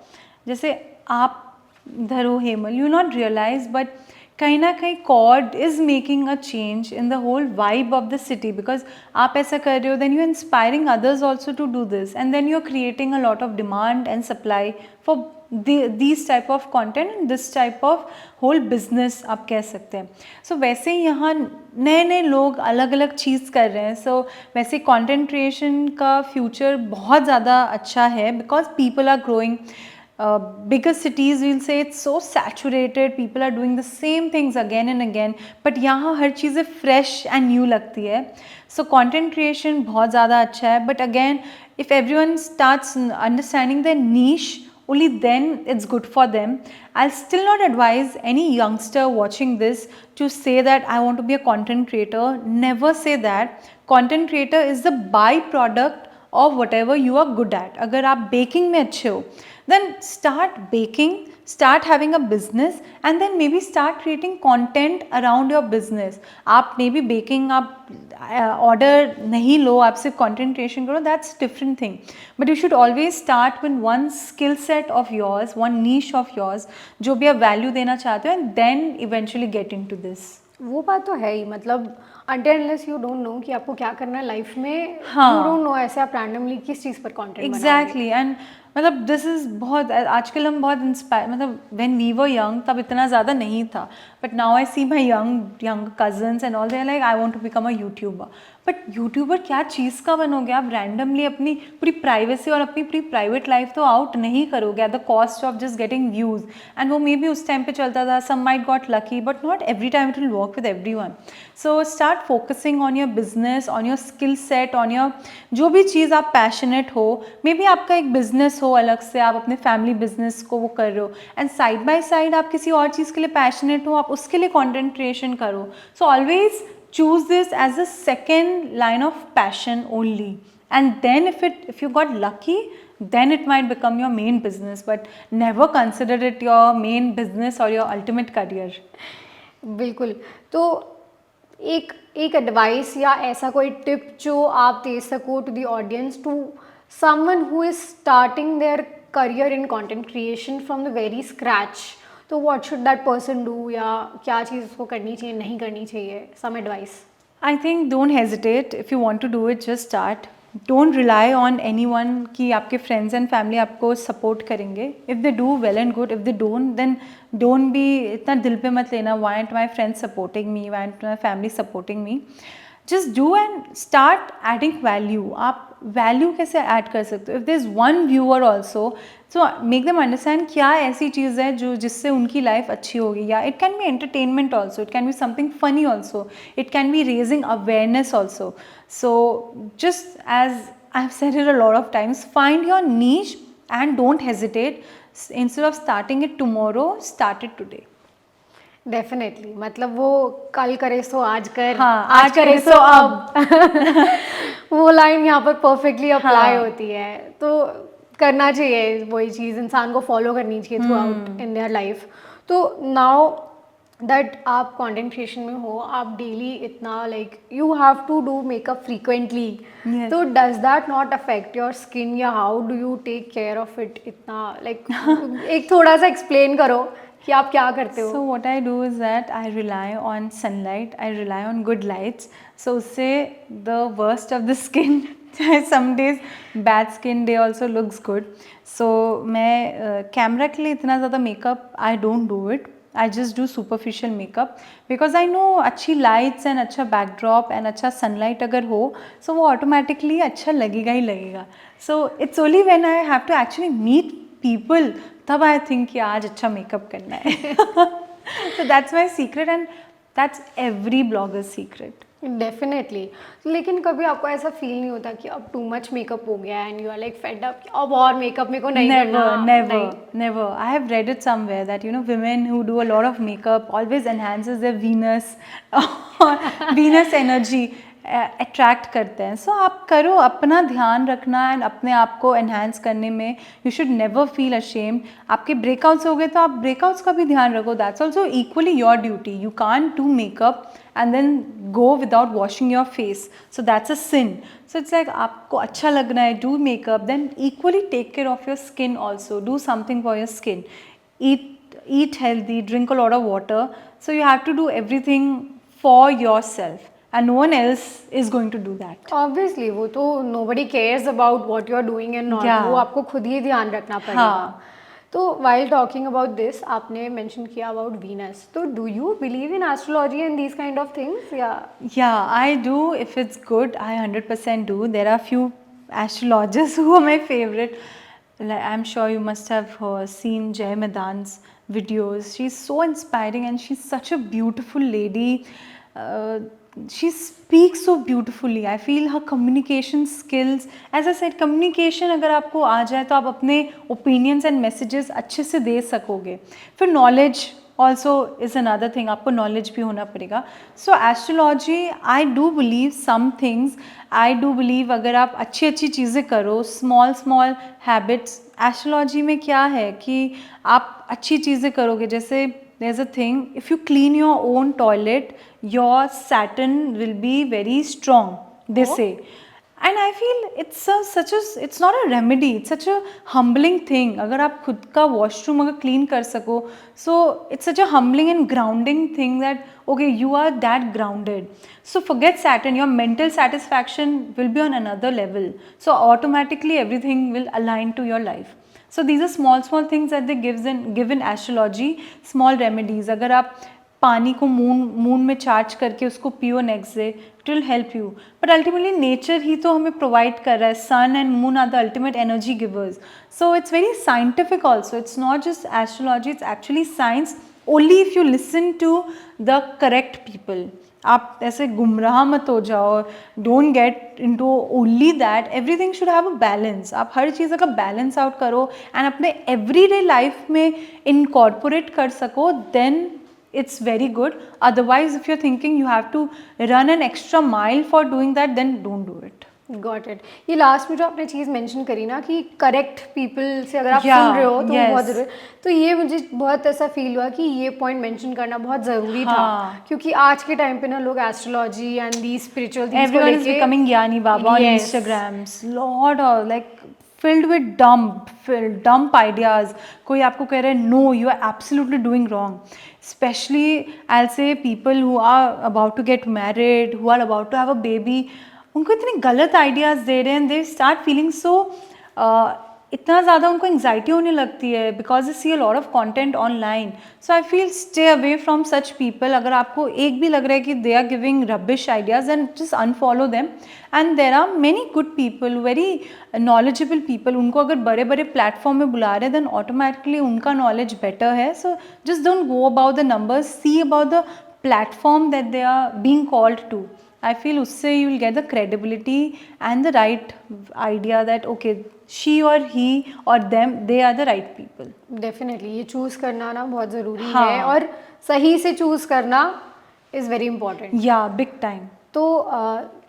जैसे आप इधर हो Hemal, you not realize, but कहीं ना कहीं cord is making a change in the whole vibe of the city. Because आप ऐसा कर रहे हो, then you inspiring others also to do this, and then you are creating a lot of demand and supply for these type of content and this type of whole business आप कह सकते हैं. So वैसे ही यहाँ नए लोग अलग अलग चीज़ कर रहे हैं. So वैसे content creation का future बहुत ज़्यादा अच्छा है because people are growing. Bigger cities we'll say it's so saturated, people are doing the same things again and again, but यहाँ हर चीज़ें fresh and new लगती है. So content creation बहुत ज़्यादा अच्छा है, but again if everyone starts understanding their niche, only then it's good for them. I'll still not advise any youngster watching this to say that I want to be a content creator. Never say that. Content creator is the byproduct of whatever you are good at. अगर आप baking में अच्छे हो, then start baking, start having a business, and then maybe start creating content around your business. आप maybe baking आप order नहीं लो, आप सिर्फ content creation करो, that's different thing. But you should always start with one skill set of yours, one niche of yours, जो भी आप value देना चाहते हो, and then eventually get into this. वो बात तो है ही. मतलब until unless you don't know कि आपको क्या करना है लाइफ में, हाँ. you don't know ऐसे आप randomly किस चीज़ पर content बनाओगे. Exactly. And मतलब दिस इज़ बहुत, आजकल हम बहुत इंस्पायर, मतलब व्हेन वी वर यंग तब इतना ज़्यादा नहीं था, but now I see my young cousins and all, they are like I want to become a YouTuber. But YouTuber क्या चीज़ का बनोगे आप? रैंडमली अपनी पूरी प्राइवेसी और अपनी पूरी प्राइवेट लाइफ तो आउट नहीं करोगे at the cost of just getting views. And वो मे बी उस टाइम पे चलता था, some might got lucky, but not every time it will work with everyone. So start focusing on your business, on your skill set, on your जो भी चीज़ आप passionate हो। May be आपका एक बिजनेस हो अलग से, आप अपने फैमिली बिजनेस को वो कर रहे हो, एंड साइड बाय साइड आप किसी और चीज़ के लिए पैशनेट हो, आप उसके लिए कंटेंट क्रिएशन करो। So always choose this as a second line of passion only, and then if you got lucky, then it might become your main business, but never consider it your main business or your ultimate career. बिल्कुल। तो एक एक advice या ऐसा कोई tip जो आप दे सको to the audience, to someone who is starting their career in content creation from the very scratch, तो what should that person do, या क्या चीज़ उसको करनी चाहिए, नहीं करनी चाहिए, some advice? I think don't hesitate. If you want to do it, just start. Don't rely on anyone कि आपके friends and family आपको support करेंगे. If they do, well and good. If they don't, then don't be इतना दिल पे मत लेना. Why aren't my friends supporting me? Why aren't my family supporting me? Just do and start adding value. आप value कैसे add कर सकते हो? If there's one viewer also, so make them understand क्या ऐसी चीज़ है जो जिससे उनकी लाइफ अच्छी होगी. या it can be entertainment also, it can be something funny also, it can be raising awareness also. So just as I've said it a lot of times, find your niche and don't hesitate. Instead of starting it tomorrow, start it today. Definitely, मतलब वो कल करे सो आज कर, हाँ, आज करे सो अब वो लाइन यहाँ पर परफेक्टली अप्लाई होती है। तो करना चाहिए वही चीज़, इंसान को फॉलो करनी चाहिए throughout in their life. तो नाउ दैट आप कंटेंट क्रिएशन में हो, आप डेली इतना like you have to do makeup frequently, तो does that not affect your skin, या how do you take care of it इतना, लाइक एक थोड़ा सा एक्सप्लेन करो कि आप क्या करते हो? So what I do is that I rely on sunlight, I rely on good lights. So उससे the worst of the skin, some days bad skin day also looks good. So मैं camera के लिए इतना ज़्यादा makeup I don't do it. I just do superficial makeup because I know अच्छी lights and अच्छा backdrop and अच्छा sunlight अगर हो, so वो automatically अच्छा लगेगा ही लगेगा. So it's only when I have to actually meet people तब आई थिंक कि आज अच्छा मेकअप करना है. So that's my secret and that's every blogger secret. Definitely. लेकिन कभी आपको ऐसा फील नहीं होता कि अब टू मच मेकअप हो गया and you are like fed up, अब और मेकअप मेरे को नहीं करना? Never. I have read it somewhere that women who do a lot of makeup always enhances their Venus or Venus energy attract करते हैं. सो आप करो, अपना ध्यान रखना एंड अपने आप को एनहांस करने में you should never feel ashamed. आपके ब्रेकआउट्स हो गए तो आप ब्रेकआउट्स का भी ध्यान रखो. That's also equally your duty. You can't do makeup and then go without washing your face, so that's a sin. So it's like आपको अच्छा लगना है, do makeup, then equally take care of your skin also. Do something for your skin. Eat healthy, drink a lot of water. So you have to do everything for yourself and no one else is going to do that. Obviously वो तो nobody cares about what you are doing and not. Yeah. वो आपको खुद ही ध्यान रखना पड़ेगा. हाँ. तो while talking about this, आपने mention किया about Venus. तो do you believe in astrology and these kind of things? Yeah, I do. If it's good, I 100% do. There are few astrologers who are my favorite. Like, I'm sure you must have seen Jay Madan's videos. She's so inspiring and she's such a beautiful lady. She speaks so beautifully. I feel her communication skills, as I said, communication अगर आपको आ जाए तो आप अपने opinions and messages अच्छे से दे सकोगे. फिर knowledge also is another thing. आपको knowledge भी होना पड़ेगा. So astrology, I do believe some things. I do believe अगर आप अच्छी अच्छी चीज़ें करो, small habits. Astrology में क्या है कि आप अच्छी चीज़ें करोगे, जैसे there's a thing, if you clean your own toilet, your Saturn will be very strong, they say. And I feel it's not a remedy, it's such a humbling thing. अगर आप खुद का washroom अगर clean कर सको, so it's such a humbling and grounding thing that okay, you are that grounded. So forget Saturn, your mental satisfaction will be on another level. So automatically everything will align to your life. So these are small things that they give in astrology, small remedies. अगर आप पानी को moon में charge करके उसको पियो next day, it will help you. But ultimately nature ही तो हमें प्रोवाइड कर रहा है. Sun and moon are the ultimate energy givers. So it's very scientific also. It's not just astrology, it's actually science only if you listen to the correct people. आप ऐसे गुमराह मत हो जाओ. Don't get into only that. Everything should have a balance. आप हर चीज़ का बैलेंस आउट करो एंड अपने एवरीडे लाइफ में इनकॉर्पोरेट कर सको, then it's very good. Otherwise, if you're thinking you have to run an extra mile for doing that, then don't do it. Got it. ये लास्ट में जो आपने चीज़ mention करी ना कि करेक्ट पीपल से अगर आप Yeah, सुन रहे हो तो yes. बहुत ज़रूरी. तो ये मुझे बहुत ऐसा फील हुआ कि ये पॉइंट मेंशन करना बहुत ज़रूरी था, हाँ. क्योंकि आज के टाइम पे ना लोग astrology and the spiritual things को Everyone is लेके becoming Gyani Baba on Yes. Instagrams. Lot of like filled with dump ideas. कोई आपको कह रहा है no, you are absolutely doing wrong. Especially I'll say people who are about to get married, who are about to have a baby. उनको इतने गलत ideas दे रहे हैं. दे स्टार्ट फीलिंग सो इतना ज़्यादा उनको एंग्जाइटी होने लगती है because they see a lot of content online. So I feel stay away from such people. अगर आपको एक भी लग रहा है कि they are giving rubbish ideas, and just unfollow them. And there are many good people, very knowledgeable people. उनको अगर बड़े बड़े प्लेटफॉर्म में बुला रहे हैं देन ऑटोमेटिकली उनका नॉलेज बेटर है. So just don't go about the numbers, see about the platform that they are being called to. I feel usse you will get the credibility and the right idea that okay, she or he or them, they are the right people. Definitely ये choose करना ना बहुत ज़रूरी हाँ. है, और सही से चूज़ करना is very important. Yeah, big time. तो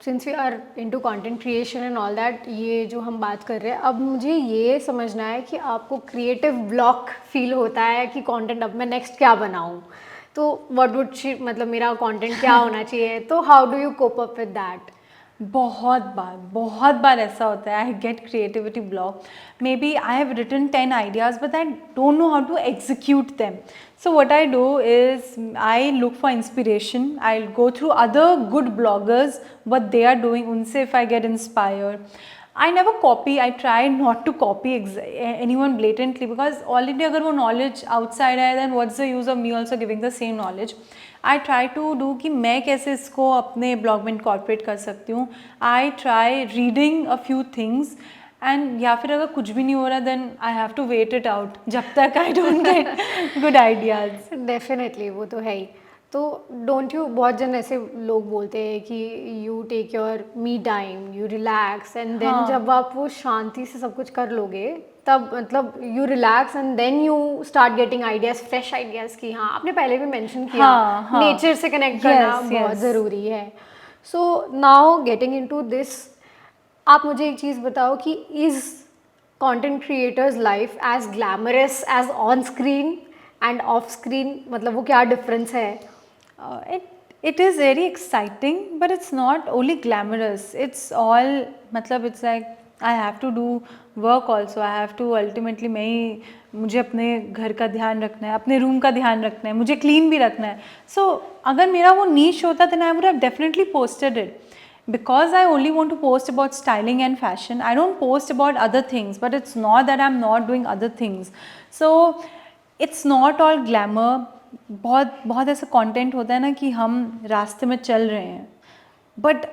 since we are into content creation and all that, ये जो हम बात कर रहे हैं, अब मुझे ये समझना है कि आपको क्रिएटिव ब्लॉक फील होता है कि कंटेंट अब मैं नेक्स्ट क्या बनाऊँ, तो व्हाट वुड शी, मतलब मेरा कंटेंट क्या होना चाहिए, तो how do you cope up with that? बहुत बार ऐसा होता है. I get creativity block. Maybe I have written 10 ideas but I don't know how to execute them. So what I do is I look for inspiration. I'll go through other good bloggers, what they are doing. Unse if I get inspired. I never copy. I try not to copy anyone blatantly, because already अगर वो knowledge outside है, then what's the use of me also giving the same knowledge? I try to do कि मैं कैसे इसको अपने blog में incorporate कर सकती हूँ. I try reading a few things. And या फिर अगर कुछ भी नहीं हो रहा then I have to wait it out जब तक I don't get good ideas. Definitely वो तो है ही. तो डोंट यू, बहुत जन ऐसे लोग बोलते हैं कि you take your me time, you relax, and then जब आप वो शांति से सब कुछ कर लोगे तब मतलब you relax and then you start getting ideas, fresh ideas की. हाँ, आपने पहले भी मेंशन किया नेचर से कनेक्ट करना बहुत ज़रूरी है. So now getting into this, आप मुझे एक चीज़ बताओ कि is content creators life as glamorous as on screen and off screen, मतलब वो क्या डिफरेंस है? It is very exciting, but it's not only glamorous. It's all मतलब it's like I have to do work also. I have to ultimately मुझे अपने घर का ध्यान रखना है, अपने रूम का ध्यान रखना है, मुझे क्लीन भी रखना है. So अगर मेरा वो niche होता then I would have definitely posted it. Because I only want to post about styling and fashion, I don't post about other things, but it's not that I'm not doing other things. So it's not all glamour. बहुत ऐसा content होता है ना कि हम रास्ते में चल रहे हैं, बट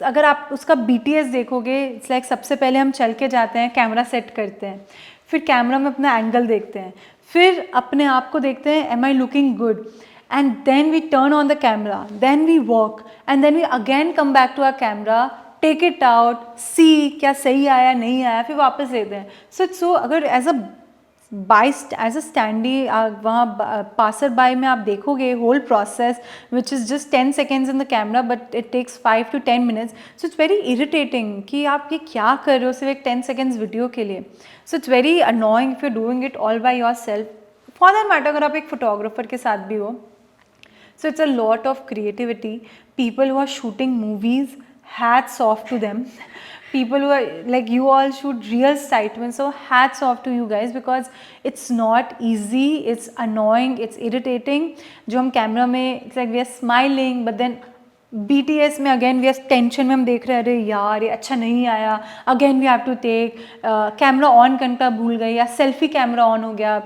अगर आप उसका BTS देखोगे, इट्स लाइक सबसे पहले हम चल के जाते हैं, कैमरा सेट करते हैं, फिर कैमरा में अपना एंगल देखते हैं, फिर अपने आप को देखते हैं, am I looking good, and then we turn on the camera, then we walk, and then we again come back to our camera, take it out, see क्या सही आया नहीं आया, फिर वापस लेते हैं. So अगर as a standee वहाँ passer by में आप देखोगे whole process which is just 10 seconds in the camera but it takes 5 to 10 minutes, so it's very irritating कि आप ये क्या कर रहे हो सिर्फ एक 10 seconds वीडियो के लिए. So it's very annoying if you're doing it all by yourself. For that matter अगर आप एक फोटोग्राफर के साथ भी हो. So it's a lot of creativity. People who are shooting movies, hats off to them. People who are like, you all shoot real excitement, so hats off to you guys, because it's not easy, it's annoying, it's irritating. जो हम camera में it's like we are smiling but then BTS में again we are tension में, हम देख रहे हैं अरे यार ये अच्छा नहीं आया, again we have to take, camera on करने का भूल गए या सेल्फी कैमरा ऑन हो गया,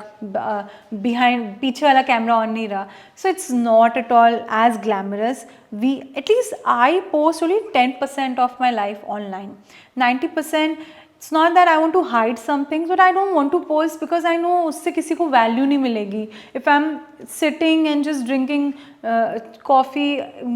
बिहाइंड पीछे वाला कैमरा ऑन नहीं रहा. So it's not at all as glamorous. We at least I post only 10% of my life online. 90% it's not that I want to hide some things, but I don't want to post because I know उससे किसी को value नहीं मिलेगी. If I'm sitting and just drinking coffee,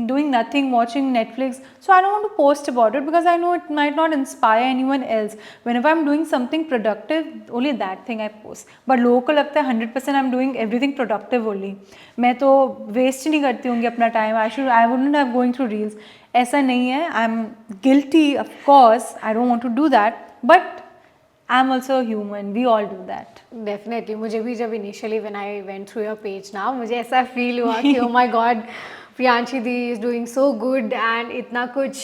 doing nothing, watching Netflix, so I don't want to post about it because I know it might not inspire anyone else. Whenever I'm doing something productive, only that thing I post. But लोगों को लगता है 100% I'm doing everything productive only. मैं तो waste नहीं करती होंगी अपना time. I wouldn't have going through reels. ऐसा नहीं है. I'm guilty, of course. I don't want to do that. But I'm also human. We all do that. Definitely मुझे भी जब initially when I went through your page ना, मुझे ऐसा feel हुआ कि oh my God, Priyanshi di is doing so good and इतना कुछ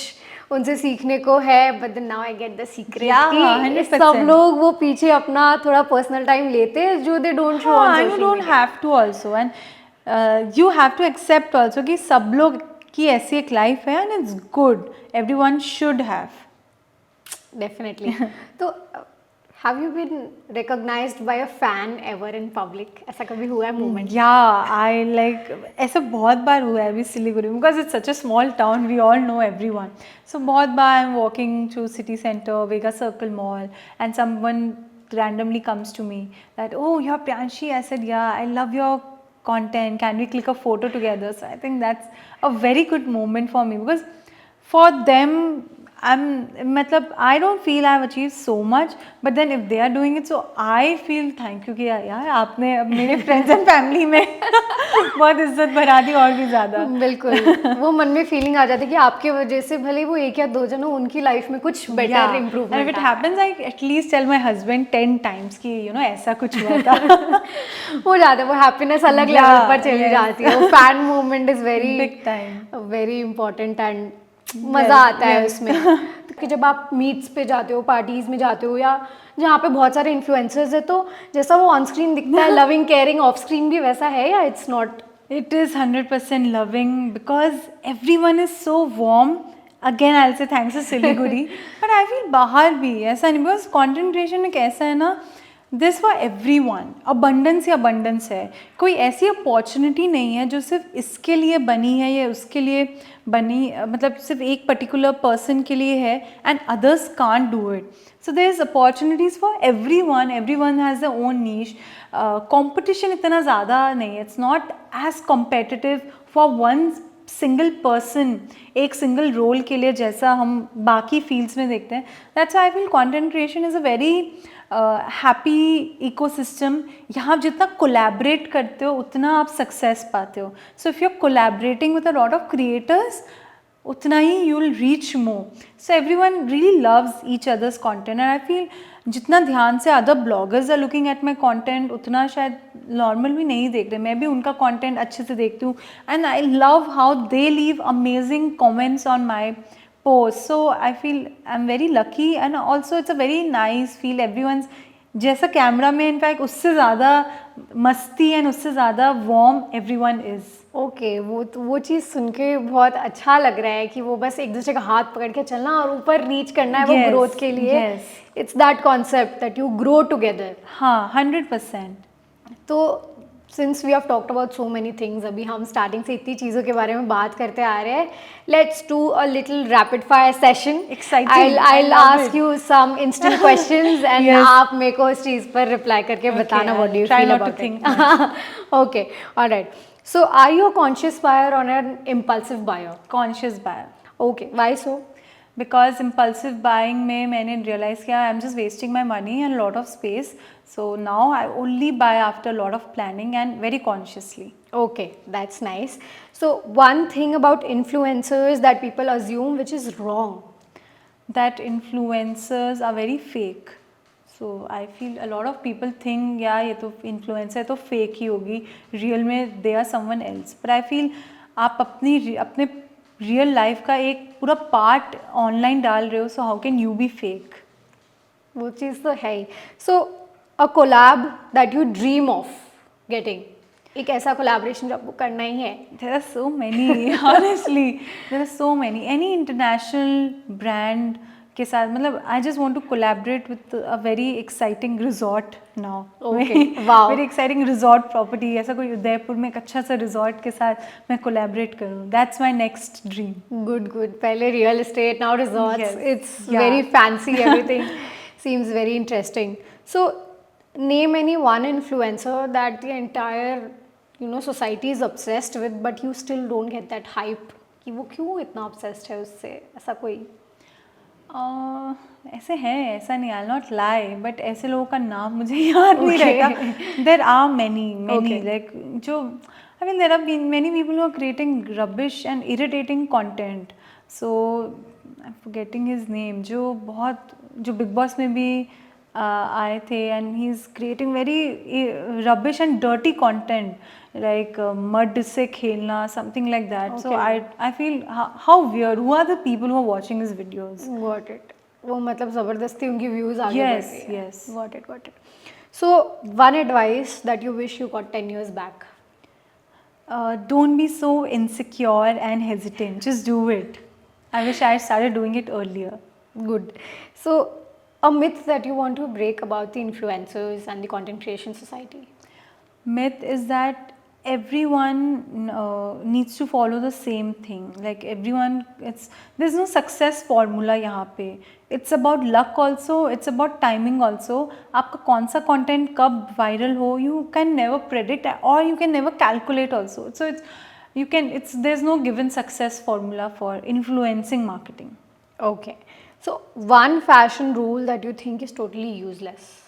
उनसे सीखने को है. But then now I get the secret Yeah, कि 100%. सब लोग वो पीछे अपना थोड़ा पर्सनल टाइम लेते हैं जो they don't show on You social don't have to also, and you have to accept also कि सब लोग की ऐसी एक लाइफ है and it's good. Everyone should have. Definitely. तो have you been recognized by a fan ever in public? ऐसा कभी हुआ है मोमेंट? Yeah, I like ऐसा बहुत बार हुआ है अभी सिलीगुड़ी में, because it's such a small town, we all know everyone. So बहुत बार I'm walking through city center, Vega Circle Mall, and someone randomly comes to me that, oh, you're Priyanshi. I said, yeah, I love your content. Can we click a photo together? So I think that's a very good moment for me, because for them मतलब I don't feel I've achieved so much, but then if they are doing it, so I feel thank you कि यार आपने अब मेरे friends and family में बहुत इज्जत बढ़ा दी और भी ज़्यादा. बिल्कुल. वो मन में फीलिंग आ जाती है कि आपके वजह से भले वो एक या दो जन हो, उनकी लाइफ में कुछ better And if improvement it happens, I at least tell my husband 10 times कि you know ऐसा कुछ हुआ था. हो जाता है. वो हैप्पीनेस अलग Yeah, लेवल पर चली yes. जाती है. वो fan movement is very Big time. Very important and मज़ा आता है yes. उसमें. कि जब आप मीट्स पे जाते हो, पार्टीज में जाते हो, या जहाँ पे बहुत सारे इन्फ्लुएंसर्स है, तो जैसा वो ऑन स्क्रीन दिखता है लविंग केयरिंग, ऑफ स्क्रीन भी वैसा है या it's not? It is 100% loving because everyone is so warm. Again, I'll say thanks to Siliguri. But I feel बाहर भी ऐसा नहीं, because content creation एक ऐसा है ना, this for every one. Abundance he abundance है. कोई ऐसी अपॉर्चुनिटी नहीं है जो सिर्फ इसके लिए बनी है या उसके लिए बनी, मतलब सिर्फ एक पर्टिकुलर पर्सन के लिए है and others can't do it. So there is opportunities for everyone has the own niche. Competition इतना ज़्यादा नहीं है. It's not as competitive for one single person, एक सिंगल रोल के लिए जैसा हम बाकी फील्ड्स में देखते हैं. That's I feel content creation is a very happy ecosystem. यहाँ जितना कोलैबोरेट करते हो उतना आप सक्सेस पाते हो. So if you are collaborating with a lot of creators, उतना ही you will reach more. So every one really loves each others content. And I feel जितना ध्यान से other bloggers are looking at my content, उतना शायद normal भी नहीं देख रहे. मैं भी उनका कॉन्टेंट अच्छे से देखती हूँ and I love how they leave amazing comments on my post. So I feel I'm very lucky, and also it's a very nice feel. Everyone's जैसा कैमरा में इनफैक्ट उससे ज़्यादा मस्ती एंड उससे ज़्यादा वार्म एवरीवन इज़. ओके, वो चीज़ सुन के बहुत अच्छा लग रहा है कि वो बस एक दूसरे का हाथ पकड़ के चलना और ऊपर रीच करना है. वो ग्रोथ के लिए it's that concept that you grow together. हाँ, 100%. तो since we have talked about so many things, अभी हम स्टार्टिंग से इतनी चीज़ों के बारे में बात करते आ रहे हैं. Let's do a little rapid fire session. Exciting. I I love ask it. You some instant questions and Yes. आप मेरे को इस चीज़ पर रिप्लाई करके बताना what do you I'll try feel not to about think it. Okay, alright. So are you a conscious buyer और an impulsive buyer? Conscious buyer. Okay, why so? Because impulsive buying में मैंने realize किया I am just wasting my money and lot of space. So now I only buy after lot of planning and very consciously. Okay, that's nice. So one thing about influencers that people assume which is wrong. That influencers are very fake. So I feel a lot of people think yeah ये तो influencer है तो fake ही होगी, real में they are someone else. But I feel आप अपने real life का एक पूरा part online डाल रहे हो, so how can you be fake? वो चीज़ तो है ही. So a collab that you dream of getting. एक ऐसा कोलैबोरेशन जो आपको करना ही है? There are so many, honestly. There are so many. Any international brand के साथ मतलब I just want to collaborate with a very exciting resort now. Okay, wow. Very exciting resort property. ऐसा कोई उदयपुर में एक अच्छा सा resort के साथ मैं collaborate करूँ. That's my next dream. Good, good. पहले real estate, now resorts. Yes. It's Yeah. very fancy. Everything seems very interesting. So, name any one influencer that the entire society is obsessed with, but you still don't get that hype. कि वो क्यों इतना obsessed है उससे? ऐसा कोई? ऐसे हैं, ऐसा नहीं, I'll not lie, but ऐसे लोगों का नाम मुझे याद नहीं रहेगा. There are many, Okay. like जो I mean there are many people who are creating rubbish and irritating content. So I'm forgetting his name. जो Big Boss में भी आए थे and he's creating very rubbish and dirty content like mud से खेलना, something like that. So Okay. I feel how weird. Who are the people who are watching his videos? Got it. वो मतलब ज़बरदस्ती उनकी views आगे Yes, बढ़ रही है. yes. Got it, got it. So one advice that you wish you got 10 years back. Don't be so insecure and hesitant. Just do it. I wish I had started doing it earlier. Good. So a myth that you want to break about the influencers and the content creation society. Myth is that everyone needs to follow the same thing. Like everyone, there's no success formula यहाँ पे. It's about luck also. It's about timing also. आपका कौन सा content कब viral हो, you can never predict or you can never calculate also. So there's no given success formula for influencing marketing. Okay. So one fashion rule that you think is totally useless.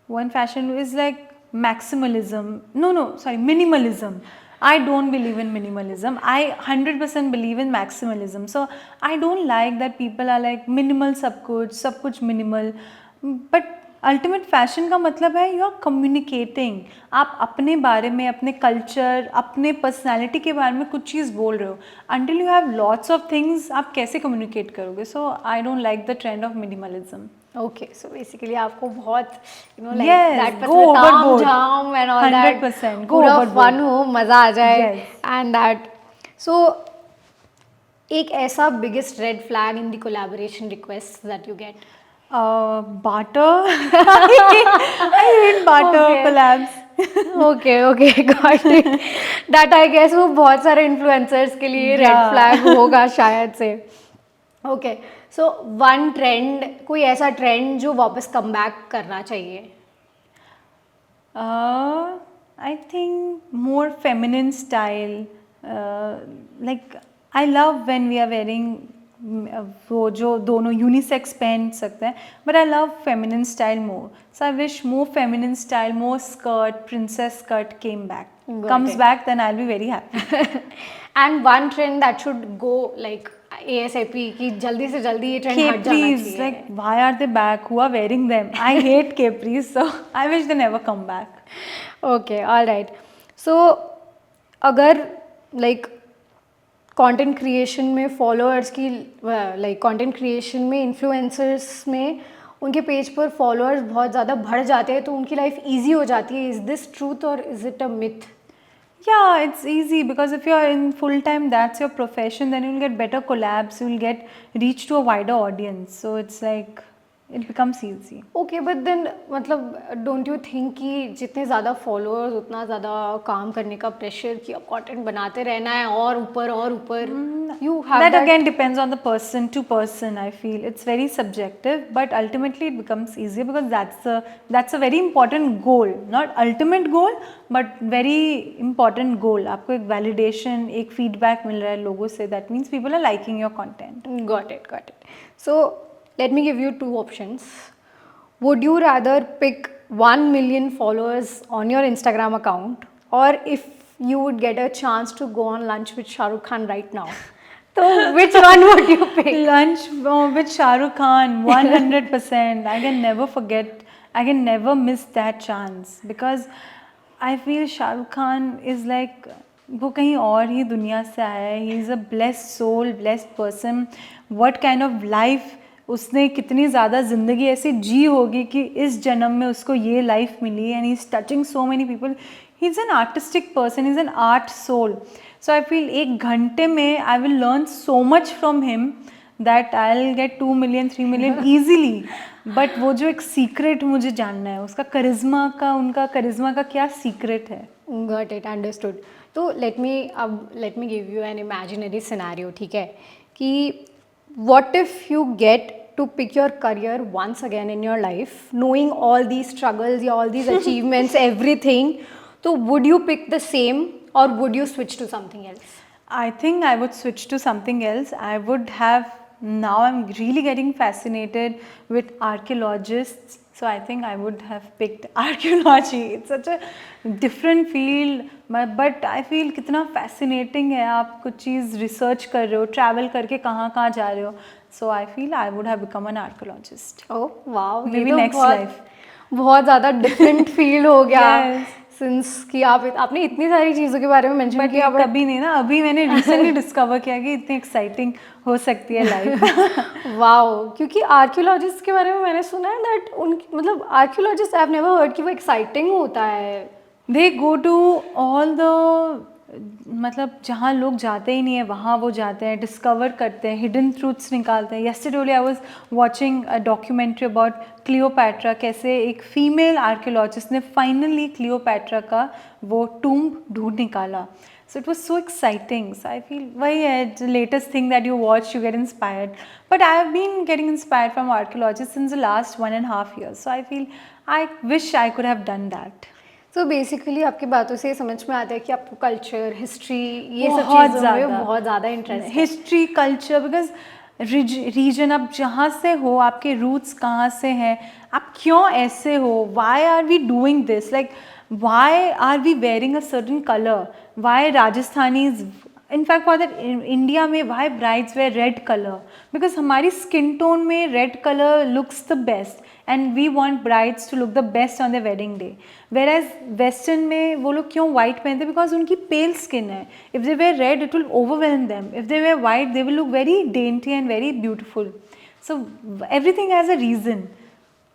One fashion is like maximalism. Sorry, minimalism. I don't believe in minimalism. I 100% believe in maximalism. So I don't like that people are like minimal सब कुछ minimal. But ultimate fashion का मतलब है you are communicating. आप अपने बारे में, अपने culture, अपने personality के बारे में कुछ चीज़ बोल रहे हो. Until you have lots of things, आप कैसे communicate करोगे? So I don't like the trend of minimalism. Okay, so basically आपको बहुत like Yes, that go overboard. jam and all 100%, that go पूरा overboard. fun हो, मज़ा आ जाए. Yes. And that. So एक ऐसा biggest red flag in the collaboration requests that you get. Barter. I hate barter Okay. collabs. Okay, got it. That I guess वो बहुत सारे influencers के लिए red Yeah. flag होगा शायद से. Okay, so one trend, कोई ऐसा trend जो वापस come back करना चाहिए? I think more feminine style. Like I love when we are wearing वो जो दोनों unisex पहन सकते हैं, but I love feminine style more. So I wish more feminine style, more skirt, princess skirt came back. Got Comes it. back, then I'll be very happy. And one trend that should go like ASAP कि जल्दी से जल्दी ये trend हट जाना Capris, चाहिए. like why are they back? Who are wearing them? I hate capris, so I wish they never come back. Okay, all right. So अगर like content creation में followers की like content creation में influencers में उनके page पर followers बहुत ज़्यादा बढ़ जाते हैं तो उनकी life easy हो जाती है. Is this truth or is it a myth? Yeah, it's easy because if you're in full time, that's your profession, then you'll get better collabs, you'll get reach to a wider audience. So it's like it becomes easy. Okay, but then मतलब don't you think कि जितने ज़्यादा followers उतना ज़्यादा काम करने का pressure कि अब content बनाते रहना है और ऊपर you have That again depends on the person to person. I feel it's very subjective, but ultimately it becomes easier because that's a very important goal. Not ultimate goal, but very important goal. आपको एक validation, एक feedback मिल रहा है लोगों से. That means people are liking your content. Got it. So let me give you two options. Would you rather pick 1 million followers on your Instagram account, or if you would get a chance to go on lunch with Shah Rukh Khan right now? So which one would you pick? Lunch with Shah Rukh Khan, 100%. I can never forget. I can never miss that chance because I feel Shah Rukh Khan is like वो कहीं और ही दुनिया से आया है. He is a blessed soul, blessed person. What kind of life उसने कितनी ज़्यादा ज़िंदगी ऐसी जी होगी कि इस जन्म में उसको ये लाइफ मिली and he's touching so many people. He is an artistic person, is an art soul. So I feel 1 घंटे में I will learn so much from him that I will get 2 million 3 million easily. But वो जो एक secret मुझे जानना है, उसका करिश्मा का, उनका करिश्मा का क्या सीक्रेट है. Got it, understood. तो let me give you an imaginary scenario, ठीक है, कि what if you get to pick your career once again in your life, knowing all these struggles, all these achievements, everything, तो would you pick the same or would you switch to something else? I think I would switch to something else. I would have, now I'm really getting fascinated with archaeologists. So I think I would have picked archaeology. It's such a different field, but I feel कितना fascinating है. आप कुछ चीज़ research कर रहे हो, travel करके कहाँ कहाँ जा रहे हो. So I feel I would have become an archaeologist. Oh wow, Maybe ये तो next life. बहुत ज़्यादा different field हो गया. Yes. Since कि आपने इतनी सारी चीज़ों के बारे में mention बट किया, but कभी नहीं ना, अभी मैंने रिसेंटली डिस्कवर किया कि इतनी एक्साइटिंग हो सकती है लाइफ. वाओ, क्योंकि आर्कियोलॉजिस्ट के बारे में मैंने सुना है दैट उनकी मतलब archaeologist I have never heard कि वो एक्साइटिंग होता है. दे गो टू ऑल द, मतलब जहाँ लोग जाते ही नहीं है वहाँ वो जाते हैं, डिस्कवर करते हैं, हिडन ट्रूथ्स निकालते हैं. Yesterday only I was watching a documentary about Cleopatra, कैसे एक फीमेल आर्कियोलॉजिस्ट ने फाइनली क्लियोपैट्रा का वो टूम्ब ढूंढ निकाला. So it was so exciting. So I feel वही है, the latest thing that you watch, you get inspired. But I have been getting inspired from archaeologists since the last 1.5 years. So I feel I wish I could have done that. So basically आपकी बातों से ये समझ में आता है कि आपको कल्चर, हिस्ट्री, ये सब बहुत चीज़ों में बहुत ज़्यादा इंटरेस्ट है. हिस्ट्री, कल्चर, बिकॉज रीजन, आप जहाँ से हो, आपके रूट्स कहाँ से हैं, आप क्यों ऐसे हो, why are we doing this, like why are we wearing a certain colour, why Rajasthanis, in fact for that India में why brides wear red colour, because हमारी स्किन टोन में red colour looks the best and we want brides to look the best on the wedding day. Whereas western में वो लोग क्यों white पहनते हैं, बिकॉज उनकी पेल स्किन है. If they wear read it will overwhelm them, if they were white they will look very dainty and very beautiful. So everything has a reason.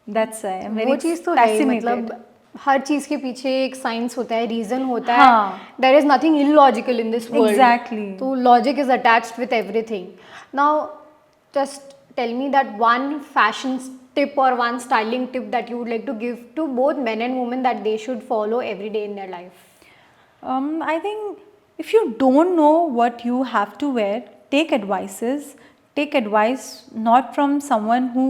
That's I am very वो चीज़ तो है, मतलब हर चीज़ के पीछे एक science होता है, रीजन होता है. हाँ. There is nothing illogical in this world. Exactly. तो logic is attached with everything. Now just tell me that one fashion tip or one styling tip that you would like to give to both men and women that they should follow every day in their life. I think if you don't know what you have to wear, take advices. Take advice not from someone who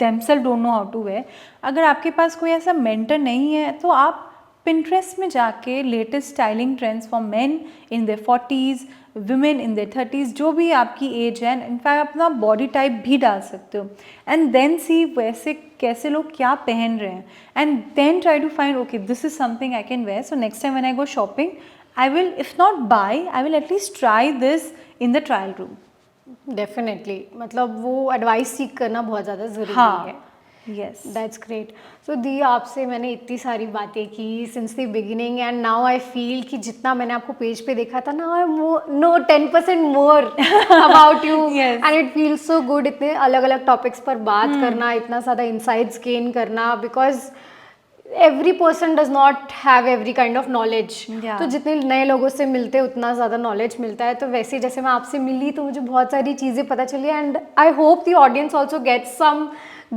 themselves don't know how to wear. अगर आपके पास कोई ऐसा mentor नहीं है तो आप Pinterest में जाके latest styling trends for men in their 40s, women in their 30s, जो भी आपकी एज है, इनफैक्ट अपना बॉडी टाइप भी डाल सकते हो, एंड देन सी वैसे कैसे लोग क्या पहन रहे हैं, and then try to find okay this is something I can wear. So next time when I go shopping I will, if not buy, I will at least try this in the trial room. Definitely, मतलब वो advice सीख करना बहुत ज़्यादा ज़रूरी है. Yes, that's great. So दी, आपसे मैंने इतनी सारी बातें की since the beginning and now I feel कि जितना मैंने आपको पेज पे देखा था ना, know 10% more about you, and it feels so good. इतने अलग अलग टॉपिक्स पर बात करना, इतना ज़्यादा इंसाइट्स गेन करना, because every person does not have every kind of knowledge. तो जितने नए लोगों से मिलते हैं उतना ज़्यादा नॉलेज मिलता है. तो वैसे जैसे मैं आपसे मिली तो मुझे बहुत सारी चीज़ें पता चली, and I hope the audience also get some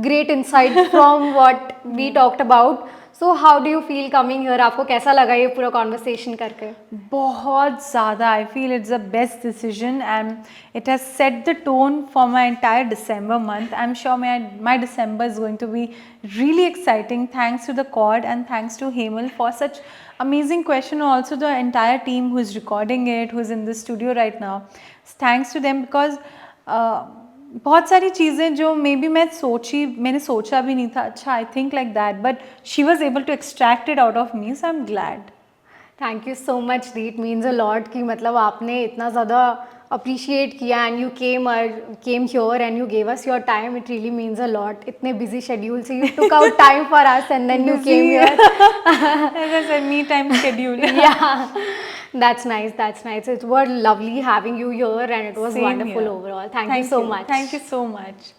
great insight from what we talked about. So how do you feel coming here? आपको कैसा लगा ये पूरा conversation करके? बहुत ज़्यादा. I feel it's the best decision and it has set the tone for my entire December month. I'm sure my December is going to be really exciting. Thanks to the Cord and thanks to Hemal for such amazing question. Also the entire team who is recording it, who is in the studio right now. Thanks to them because बहुत सारी चीज़ें जो may be मैंने सोचा भी नहीं था, अच्छा I think like that, but she was able to extract it out of me. So I am glad. Thank you so much di. It means a lot कि मतलब आपने इतना ज़्यादा अप्रिशिएट किया and you came here and you gave us your time. It really means a lot. इतने busy schedule से you took out time for us and then you came here. As I said, me time schedule. Yeah. That's nice. That's nice. It was lovely having you here and it was Same wonderful here. overall. Thank you so much. Thank you so much.